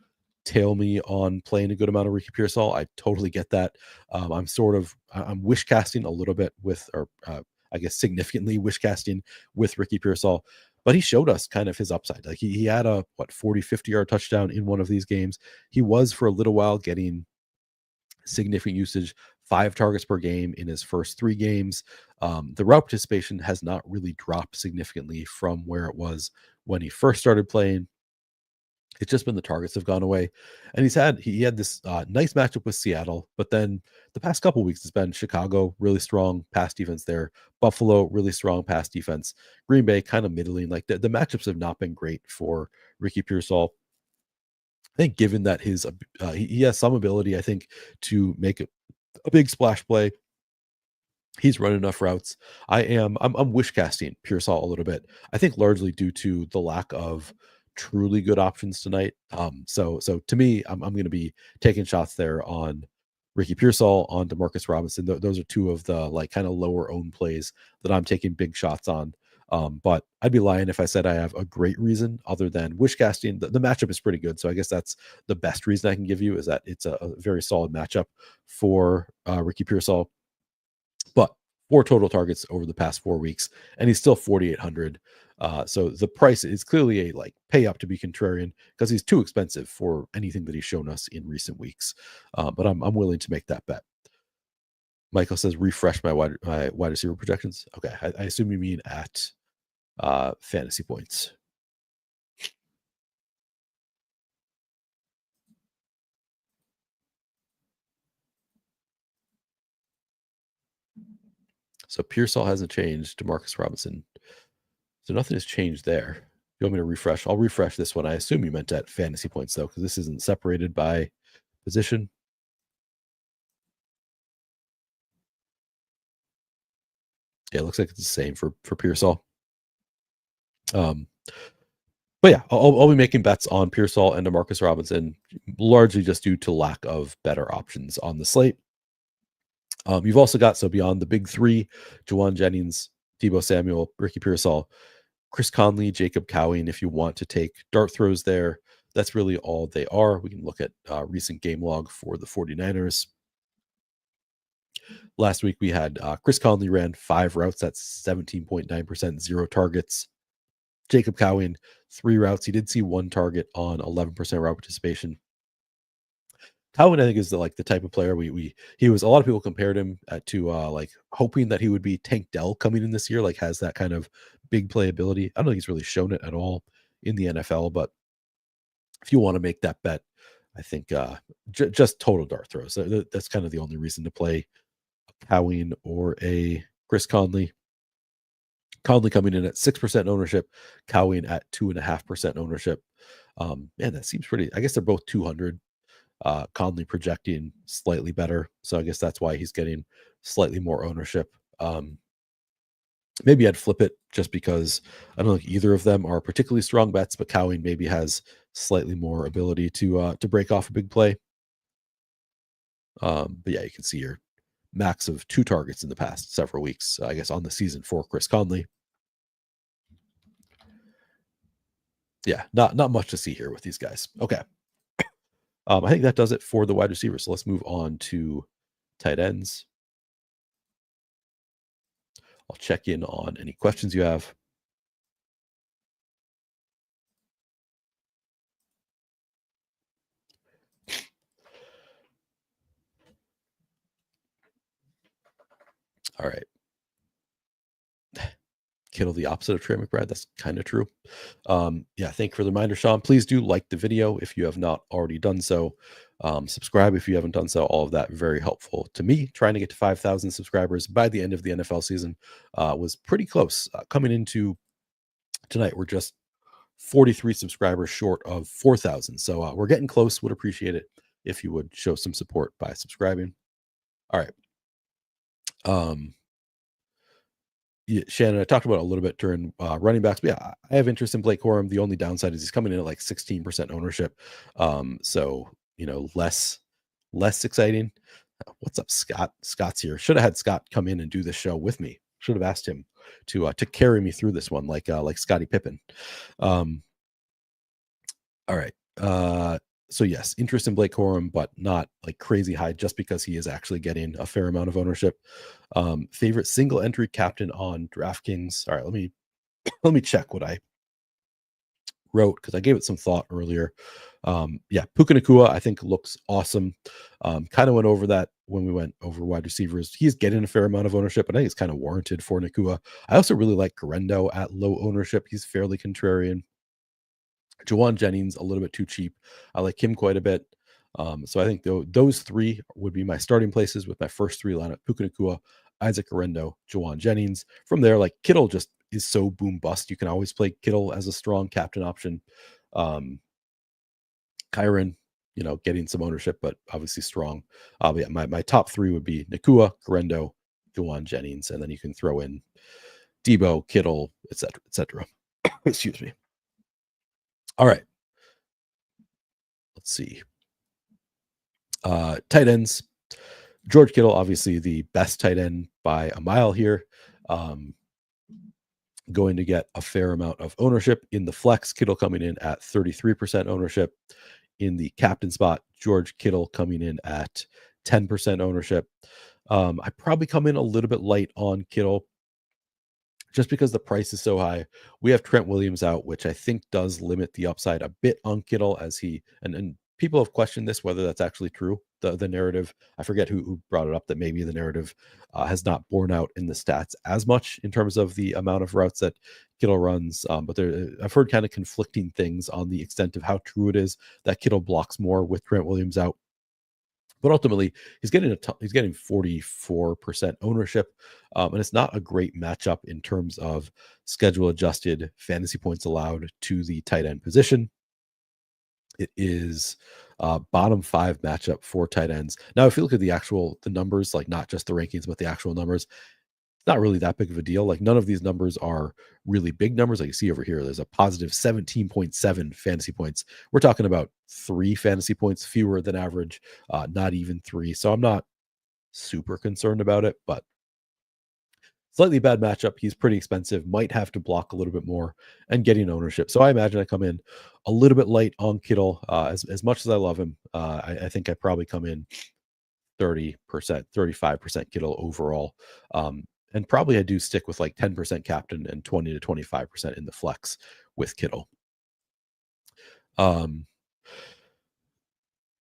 tail me on playing a good amount of Ricky Pearsall, I totally get that. I'm wish casting a little bit with, or I guess significantly wish casting with Ricky Pearsall, but he showed us kind of his upside. Like he had a 40, 50-yard touchdown in one of these games. He was for a little while getting significant usage, 5 targets per game in his first 3 games. The route participation has not really dropped significantly from where it was when he first started playing. It's just been the targets have gone away, and he had this nice matchup with Seattle, but then the past couple weeks it's been Chicago, really strong pass defense there, Buffalo, really strong pass defense, Green Bay kind of middling. Like the matchups have not been great for Ricky Pearsall. I think given that he has some ability, I think, to make a big splash play. He's run enough routes. I'm wish casting Pearsall a little bit. I think largely due to the lack of truly good options tonight. So to me, I'm going to be taking shots there on Ricky Pearsall, on Demarcus Robinson. Those are two of the like kind of lower owned plays that I'm taking big shots on. But I'd be lying if I said I have a great reason other than wish casting. The matchup is pretty good, so I guess that's the best reason I can give you is that it's a very solid matchup for Ricky Pearsall. But 4 total targets over the past 4 weeks, and he's still 4,800. So the price is clearly a like pay up to be contrarian because he's too expensive for anything that he's shown us in recent weeks. But I'm willing to make that bet. Michael says refresh my wide receiver projections. Okay, I assume you mean at fantasy points. So Pearsall hasn't changed. Demarcus Robinson. So nothing has changed there. You want me to refresh? I'll refresh this one. I assume you meant at fantasy points though, because this isn't separated by position. Yeah, it looks like it's the same for Pearsall. But yeah, I'll be making bets on Pearsall and Demarcus Robinson, largely just due to lack of better options on the slate. You've also got, so beyond the big three, Jauan, Jennings, Deebo Samuel, Ricky Pearsall, Chris Conley, Jacob Cowing, if you want to take dart throws there, that's really all they are. We can look at recent game log for the 49ers. Last week we had Chris Conley ran 5 routes, that's 17.9%, 0 targets. Jacob Cowing, 3 routes. He did see 1 target on 11% route participation. Cowing, I think, is the type of player he was. A lot of people compared him to like hoping that he would be Tank Dell coming in this year, like has that kind of big playability. I don't think he's really shown it at all in the NFL, but if you want to make that bet, I think just total dart throws. That's kind of the only reason to play a Cowing or a Chris Conley. Conley coming in at 6% ownership, Cowing at 2.5% ownership. Man, that seems pretty. I guess they're both 200. Conley projecting slightly better, so I guess that's why he's getting slightly more ownership. Maybe I'd flip it just because I don't think either of them are particularly strong bets, but Cowing maybe has slightly more ability to break off a big play. But yeah, you can see your max of 2 targets in the past several weeks, I guess, on the season for Chris Conley. Yeah, not much to see here with these guys. Okay. I think that does it for the wide receivers. So let's move on to tight ends. I'll check in on any questions you have. All right. Kittle, the opposite of Trey McBride. That's kind of true. Yeah, thank you for the reminder, Sean. Please do like the video if you have not already done so. Subscribe if you haven't done so. All of that very helpful to me. Trying to get to 5,000 subscribers by the end of the NFL season was pretty close. Coming into tonight, we're just 43 subscribers short of 4,000. So we're getting close. Would appreciate it if you would show some support by subscribing. All right. Yeah, Shannon, I talked about it a little bit during running backs, but yeah, I have interest in Blake Corum. The only downside is he's coming in at like 16% ownership. So, less exciting. What's up, Scott? Scott's here. Should have had Scott come in and do this show with me. Should have asked him to carry me through this one, like Scottie Pippen. All right. So yes, interest in Blake Corum, but not like crazy high just because he is actually getting a fair amount of ownership. Favorite single entry captain on DraftKings. All right, let me check what I wrote because I gave it some thought earlier. Puka Nacua I think looks awesome. Kind of went over that when we went over wide receivers. He's getting a fair amount of ownership, and I think it's kind of warranted for Nacua. I also really like Guerendo at low ownership. He's fairly contrarian. Jauan Jennings a little bit too cheap. I like him quite a bit. So I think those three would be my starting places with my first three lineup: Puka Nacua, Isaac Guerendo, Jauan Jennings. From there, like Kittle just is so boom bust. You can always play Kittle as a strong captain option. Kyren, getting some ownership, but obviously strong. My top three would be Nacua, Guerendo, Jauan Jennings, and then you can throw in Deebo, Kittle, etc., etc. Excuse me. All right. Let's see. Tight ends. George Kittle, obviously the best tight end by a mile here. Going to get a fair amount of ownership in the flex. Kittle coming in at 33% ownership. In the captain spot, George Kittle coming in at 10% ownership. I probably come in a little bit light on Kittle just because the price is so high. We have Trent Williams out, which I think does limit the upside a bit on Kittle, as he and people have questioned this, whether that's actually true. The narrative, I forget who brought it up, that maybe the narrative has not borne out in the stats as much in terms of the amount of routes that Kittle runs. But I've heard kind of conflicting things on the extent of how true it is that Kittle blocks more with Trent Williams out. But ultimately, he's getting 44% ownership, and it's not a great matchup in terms of schedule adjusted fantasy points allowed to the tight end position. It is bottom 5 matchup for tight ends. Now, if you look at the numbers, like not just the rankings, but the actual numbers, it's not really that big of a deal. Like none of these numbers are really big numbers. Like you see over here, there's a positive 17.7 fantasy points. We're talking about 3 fantasy points fewer than average, not even 3. So I'm not super concerned about it, but slightly bad matchup. He's pretty expensive, might have to block a little bit more and getting ownership. So I imagine I come in a little bit light on Kittle. As much as I love him, I think I probably come in 30%, 35% Kittle overall. And probably I do stick with like 10% captain and 20 to 25% in the flex with Kittle.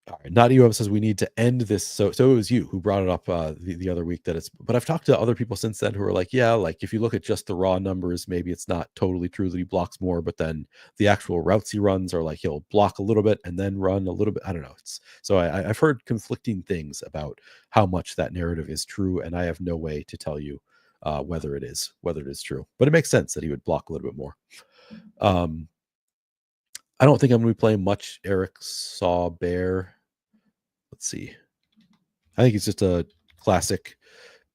All right, Nacua says we need to end this. So it was you who brought it up the other week but I've talked to other people since then who are like, yeah, like if you look at just the raw numbers, maybe it's not totally true that he blocks more, but then the actual routes he runs are like he'll block a little bit and then run a little bit. I don't know. So I've heard conflicting things about how much that narrative is true, and I have no way to tell you whether it is true. But it makes sense that he would block a little bit more. I don't think I'm going to be playing much Eric Sauber. Let's see. I think he's just a classic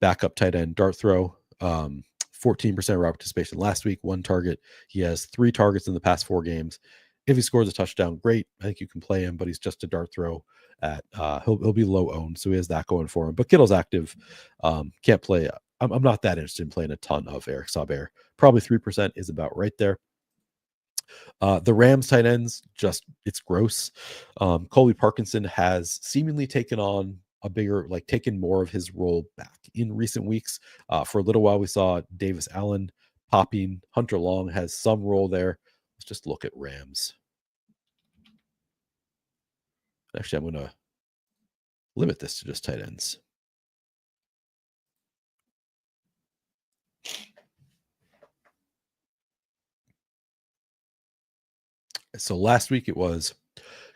backup tight end dart throw. 14% route participation last week, 1 target. He has 3 targets in the past 4 games. If he scores a touchdown, great. I think you can play him, but he's just a dart throw at he'll be low owned, so he has that going for him. But Kittle's active. Can't play. I'm not that interested in playing a ton of Eric Sauber. Probably 3% is about right there. The Rams tight ends, it's gross. Colby Parkinson has seemingly taken on taken more of his role back in recent weeks. For a little while, we saw Davis Allen popping. Hunter Long has some role there. Let's just look at Rams. Actually, I'm going to limit this to just tight ends. So last week it was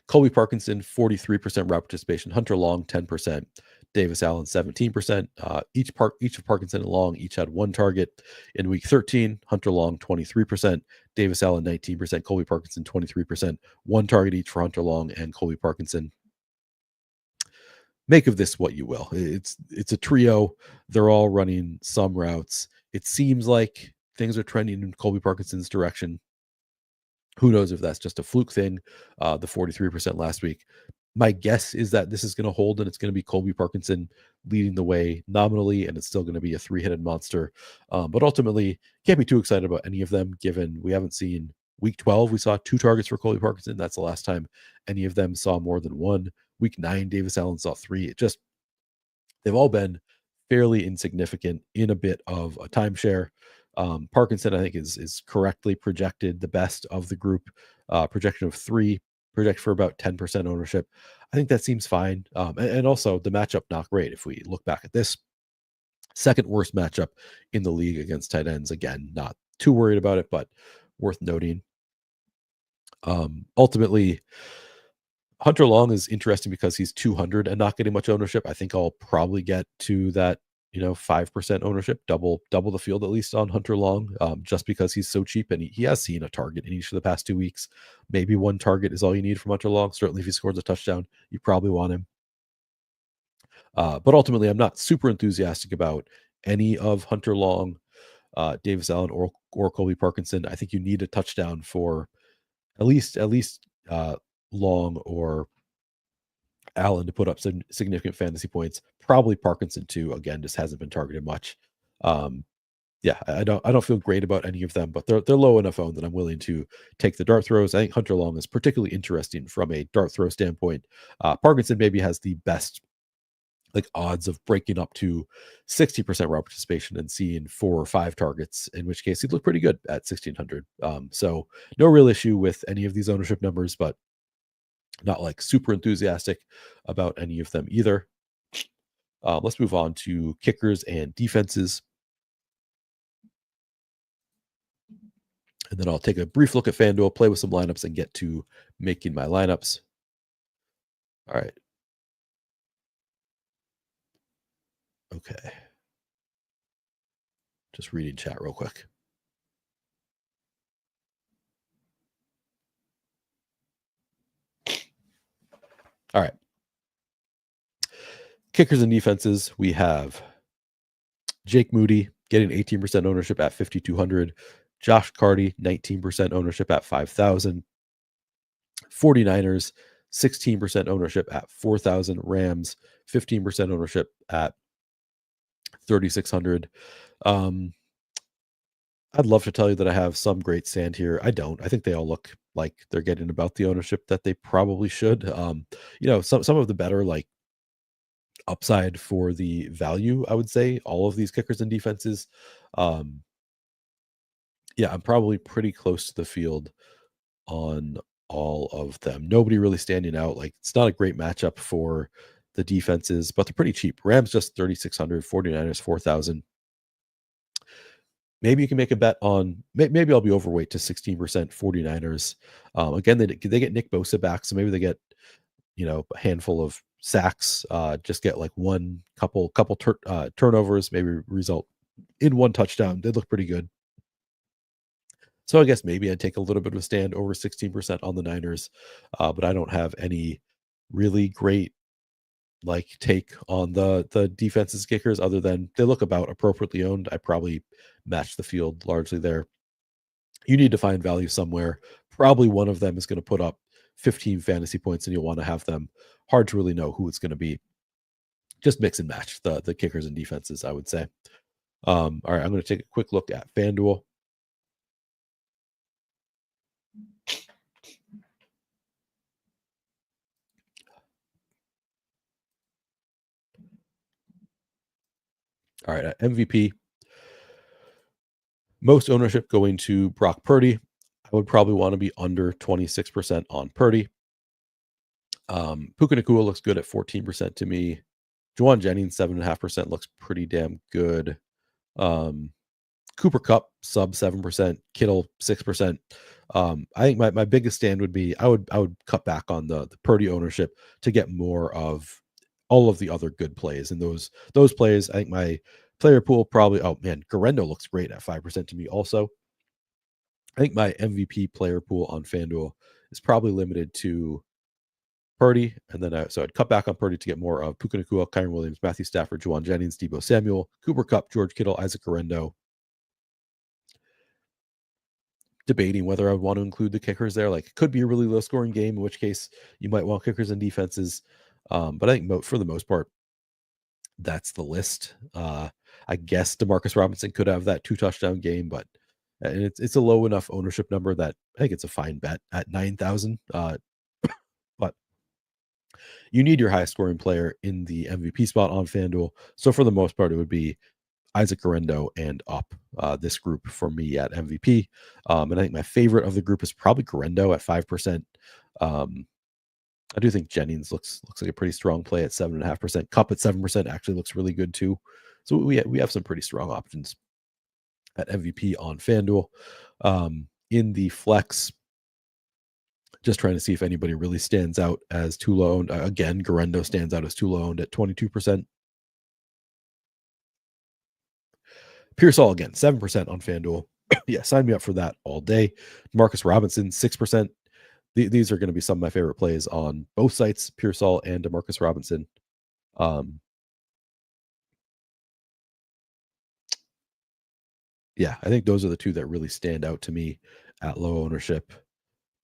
Colby Parkinson, 43% route participation, Hunter Long, 10%, Davis Allen, 17%. Each of Parkinson and Long each had 1 target. In week 13, Hunter Long, 23%, Davis Allen 19%, Colby Parkinson 23%, one target each for Hunter Long and Colby Parkinson. Make of this what you will. It's a trio. They're all running some routes. It seems like things are trending in Colby Parkinson's direction. Who knows if that's just a fluke thing? The 43% last week. My guess is that this is going to hold, and it's going to be Colby Parkinson leading the way nominally, and it's still going to be a three-headed monster. But ultimately, can't be too excited about any of them, given we haven't seen week 12. We saw 2 targets for Colby Parkinson. That's the last time any of them saw more than 1. Week 9, Davis Allen saw 3. They've all been fairly insignificant in a bit of a timeshare. Parkinson, I think, is correctly projected the best of the group. Projection of 3, project for about 10% ownership. I think that seems fine. And also the matchup not great. If we look back at this, second worst matchup in the league against tight ends. Again, not too worried about it, but worth noting. Ultimately, Hunter Long is interesting because he's 200 and not getting much ownership. I think I'll probably get to that, 5% ownership, double the field at least on Hunter Long, just because he's so cheap and he has seen a target in each of the past 2 weeks. Maybe 1 target is all you need from Hunter Long. Certainly, if he scores a touchdown, you probably want him. But ultimately, I'm not super enthusiastic about any of Hunter Long, Davis Allen, or Colby Parkinson. I think you need a touchdown for at least Long or Allen to put up some significant fantasy points. Probably Parkinson too. Again, just hasn't been targeted much. Yeah, I don't feel great about any of them, but they're low enough owned that I'm willing to take the dart throws. I think Hunter Long is particularly interesting from a dart throw standpoint. Parkinson maybe has the best odds of breaking up to 60% route participation and seeing 4 or 5 targets, in which case he'd look pretty good at 1,600. So no real issue with any of these ownership numbers, but not super enthusiastic about any of them either. Let's move on to kickers and defenses. And then I'll take a brief look at FanDuel, play with some lineups, and get to making my lineups. All right. Okay. Just reading chat real quick. All right. Kickers and defenses, we have Jake Moody getting 18% ownership at 5,200. Josh Carty, 19% ownership at 5,000. 49ers, 16% ownership at 4,000. Rams, 15% ownership at 3,600. I'd love to tell you that I have some great sand here. I don't. I think they all look like they're getting about the ownership that they probably should. Some of the better upside for the value, I would say, all of these kickers and defenses. Yeah, I'm probably pretty close to the field on all of them. Nobody really standing out. It's not a great matchup for the defenses, but they're pretty cheap. Rams just 3,600, 49ers 4,000. Maybe you can make a bet on, maybe I'll be overweight to 16% 49ers. Again, they get Nick Bosa back, so maybe they get, a handful of sacks, just get one couple turnovers, maybe result in 1 touchdown. They look pretty good. So I guess maybe I'd take a little bit of a stand over 16% on the Niners, but I don't have any really great take on the defense's kickers other than they look about appropriately owned. I probably match the field largely there. You need to find value somewhere. Probably one of them is going to put up 15 fantasy points and you'll want to have them. Hard to really know who it's going to be. Just mix and match the kickers and defenses, I would say. All right, I'm going to take a quick look at FanDuel. All right, MVP. Most ownership going to Brock Purdy. I would probably want to be under 26% on Purdy. Puka Nacua looks good at 14% to me. Jauan Jennings, 7.5% looks pretty damn good. Cooper Kupp, sub 7%. Kittle, 6%. I think my biggest stand would be I would cut back on the Purdy ownership to get more of all of the other good plays. And those plays, I think my player pool probably, Guerendo looks great at 5% to me also. I think my MVP player pool on FanDuel is probably limited to Purdy, and then so I'd cut back on Purdy to get more of Puka Nacua, Kyren Williams, Matthew Stafford, Jauan Jennings, Deebo Samuel, Cooper Kupp, George Kittle, Isaac Guerendo. Debating whether I would want to include the kickers there. Like, it could be a really low scoring game, in which case you might want kickers and defenses. But I think for the most part, that's the list. I guess Demarcus Robinson could have that 2-touchdown game, but and it's a low enough ownership number that I think it's a fine bet at 9,000. But you need your highest scoring player in the MVP spot on FanDuel. So for the most part, it would be Isaac Guerendo and up this group for me at MVP. And I think my favorite of the group is probably Guerendo at 5%. I do think Jennings looks like a pretty strong play at 7.5%. Kupp at 7% actually looks really good too. So we have some pretty strong options at MVP on FanDuel. In the flex, just trying to see if anybody really stands out as too low owned. Again, Guerendo stands out as too low owned at 22%. Pearsall again, 7% on FanDuel. Yeah, sign me up for that all day. Marcus Robinson, 6%. These are going to be some of my favorite plays on both sites, Pearsall and DeMarcus Robinson. Yeah, I think those are the two that really stand out to me at low ownership.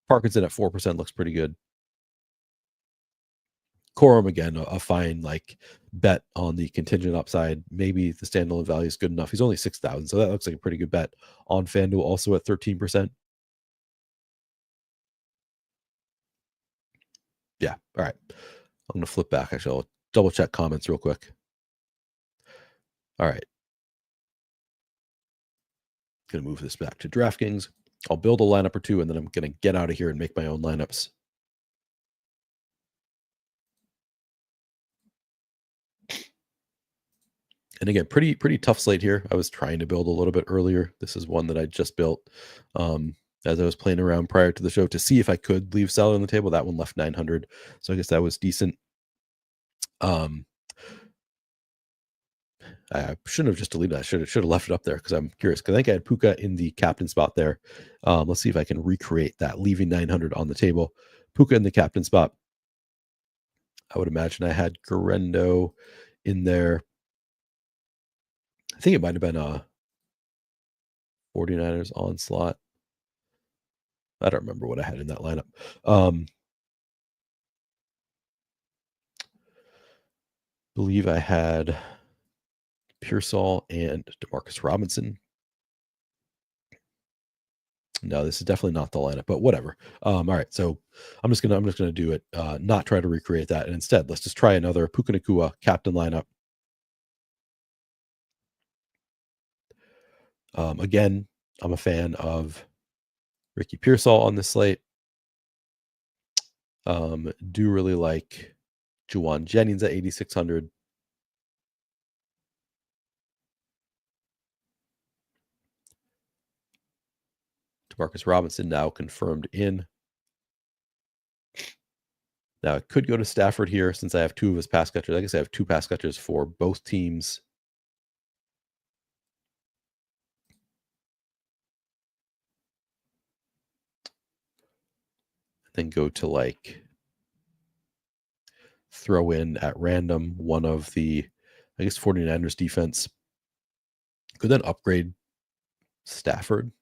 Parkinson at 4% looks pretty good. Corum again, a fine bet on the contingent upside. Maybe the standalone value is good enough. He's only 6,000, so that looks like a pretty good bet on FanDuel, also at 13%. Yeah, all right. I'm going to flip back. Actually, I'll double check comments real quick. All right. Going to move this back to DraftKings. I'll build a lineup or two, and then I'm going to get out of here and make my own lineups. And again, pretty tough slate here. I was trying to build a little bit earlier. This is one that I just built as I was playing around prior to the show to see if I could leave salad on the table. That one left 900, so I guess that was decent. I shouldn't have just deleted that. I should have left it up there because I'm curious. Because I think I had Puka in the captain spot there. Let's see if I can recreate that, leaving 900 on the table. Puka in the captain spot. I would imagine I had Guerendo in there. I think it might have been a 49ers onslaught. I don't remember what I had in that lineup. Believe I had Pearsall and DeMarcus Robinson. No, this is definitely not the lineup, but whatever. All right, so I'm just gonna do it. Not try to recreate that, and instead, let's just try another Puka Nacua captain lineup. Again, I'm a fan of Ricky Pearsall on this slate. Do really like Jauan Jennings at 8,600. DeMarcus Robinson now confirmed in. Now, it could go to Stafford here since I have two of his pass catchers. I guess I have two pass catchers for both teams. Then go to throw in at random one of the, I guess, 49ers defense. Could then upgrade Stafford.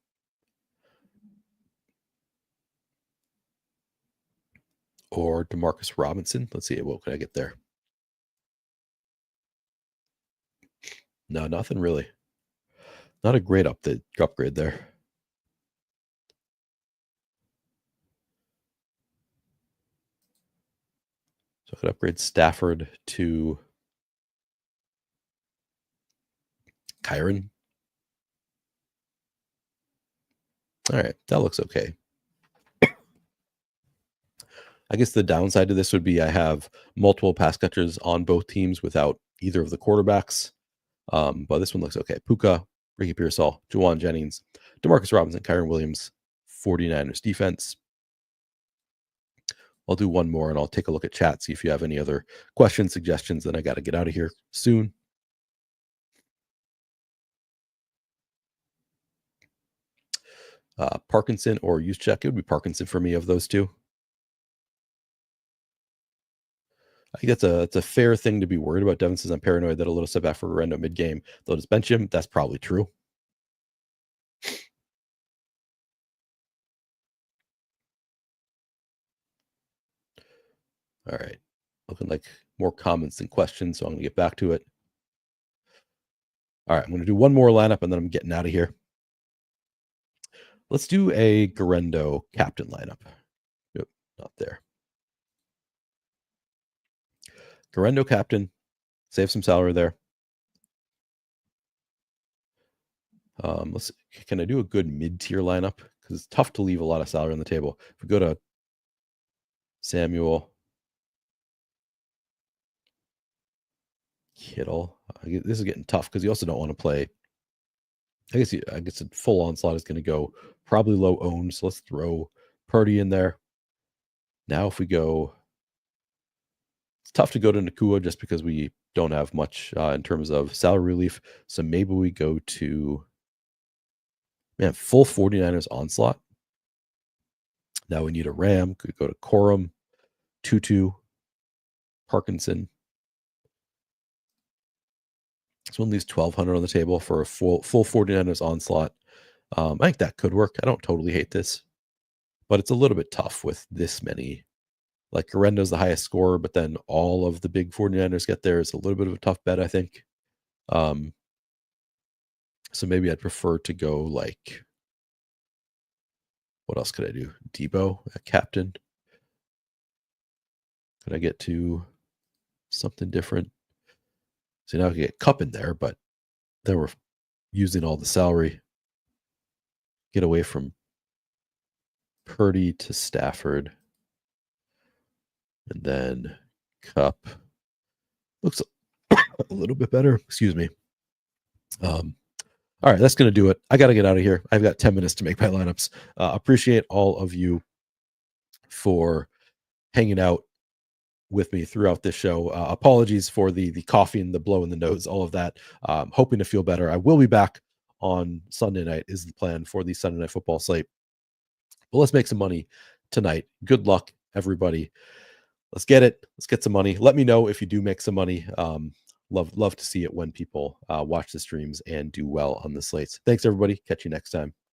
Or DeMarcus Robinson. Let's see, what can I get there? No, nothing really. Not a great upgrade there. So I could upgrade Stafford to Kyren. All right, that looks okay. I guess the downside to this would be I have multiple pass catchers on both teams without either of the quarterbacks. But this one looks okay. Puka, Ricky Pearsall, Jauan Jennings, DeMarcus Robinson, Kyren Williams, 49ers defense. I'll do one more and I'll take a look at chat, see if you have any other questions, suggestions. Then I got to get out of here soon. Parkinson or Juszczyk. It would be Parkinson for me of those two. I think that's a fair thing to be worried about. Devin says I'm paranoid that a little setback for Guerendo mid-game. They'll just bench him. That's probably true. All right. Looking like more comments than questions, so I'm going to get back to it. All right. I'm going to do one more lineup, and then I'm getting out of here. Let's do a Guerendo captain lineup. Yep, not there. Guerendo captain. Save some salary there. Can I do a good mid-tier lineup? Because it's tough to leave a lot of salary on the table. If we go to Samuel, Kittle, this is getting tough because you also don't want to play. I guess a full onslaught is going to go probably low owned. So let's throw Purdy in there. Now, if we go, it's tough to go to Nacua just because we don't have much in terms of salary relief. So maybe we go to full 49ers onslaught. Now we need a Ram. Could go to Corum, Tutu, Parkinson. So one leaves 1,200 on the table for a full 49ers onslaught. I think that could work. I don't totally hate this, but it's a little bit tough with this many. Like Guerendo's the highest scorer, but then all of the big 49ers get there. Is a little bit of a tough bet, I think. So maybe I'd prefer to go like, what else could I do? Deebo, a captain. Could I get to something different? So now I can get Kupp in there, but then we're using all the salary. Get away from Purdy to Stafford. And then Kupp looks a little bit better. Excuse me. All right, that's going to do it. I got to get out of here. I've got 10 minutes to make my lineups. Appreciate all of you for hanging out with me throughout this show. Apologies for the coffee and the blow in the nose, all of that. Hoping to feel better. I will be back on Sunday night is the plan for the Sunday Night Football slate. But let's make some money tonight. Good luck, everybody. Let's get it. Let's get some money. Let me know if you do make some money. Love to see it when people watch the streams and do well on the slates. Thanks, everybody. Catch you next time.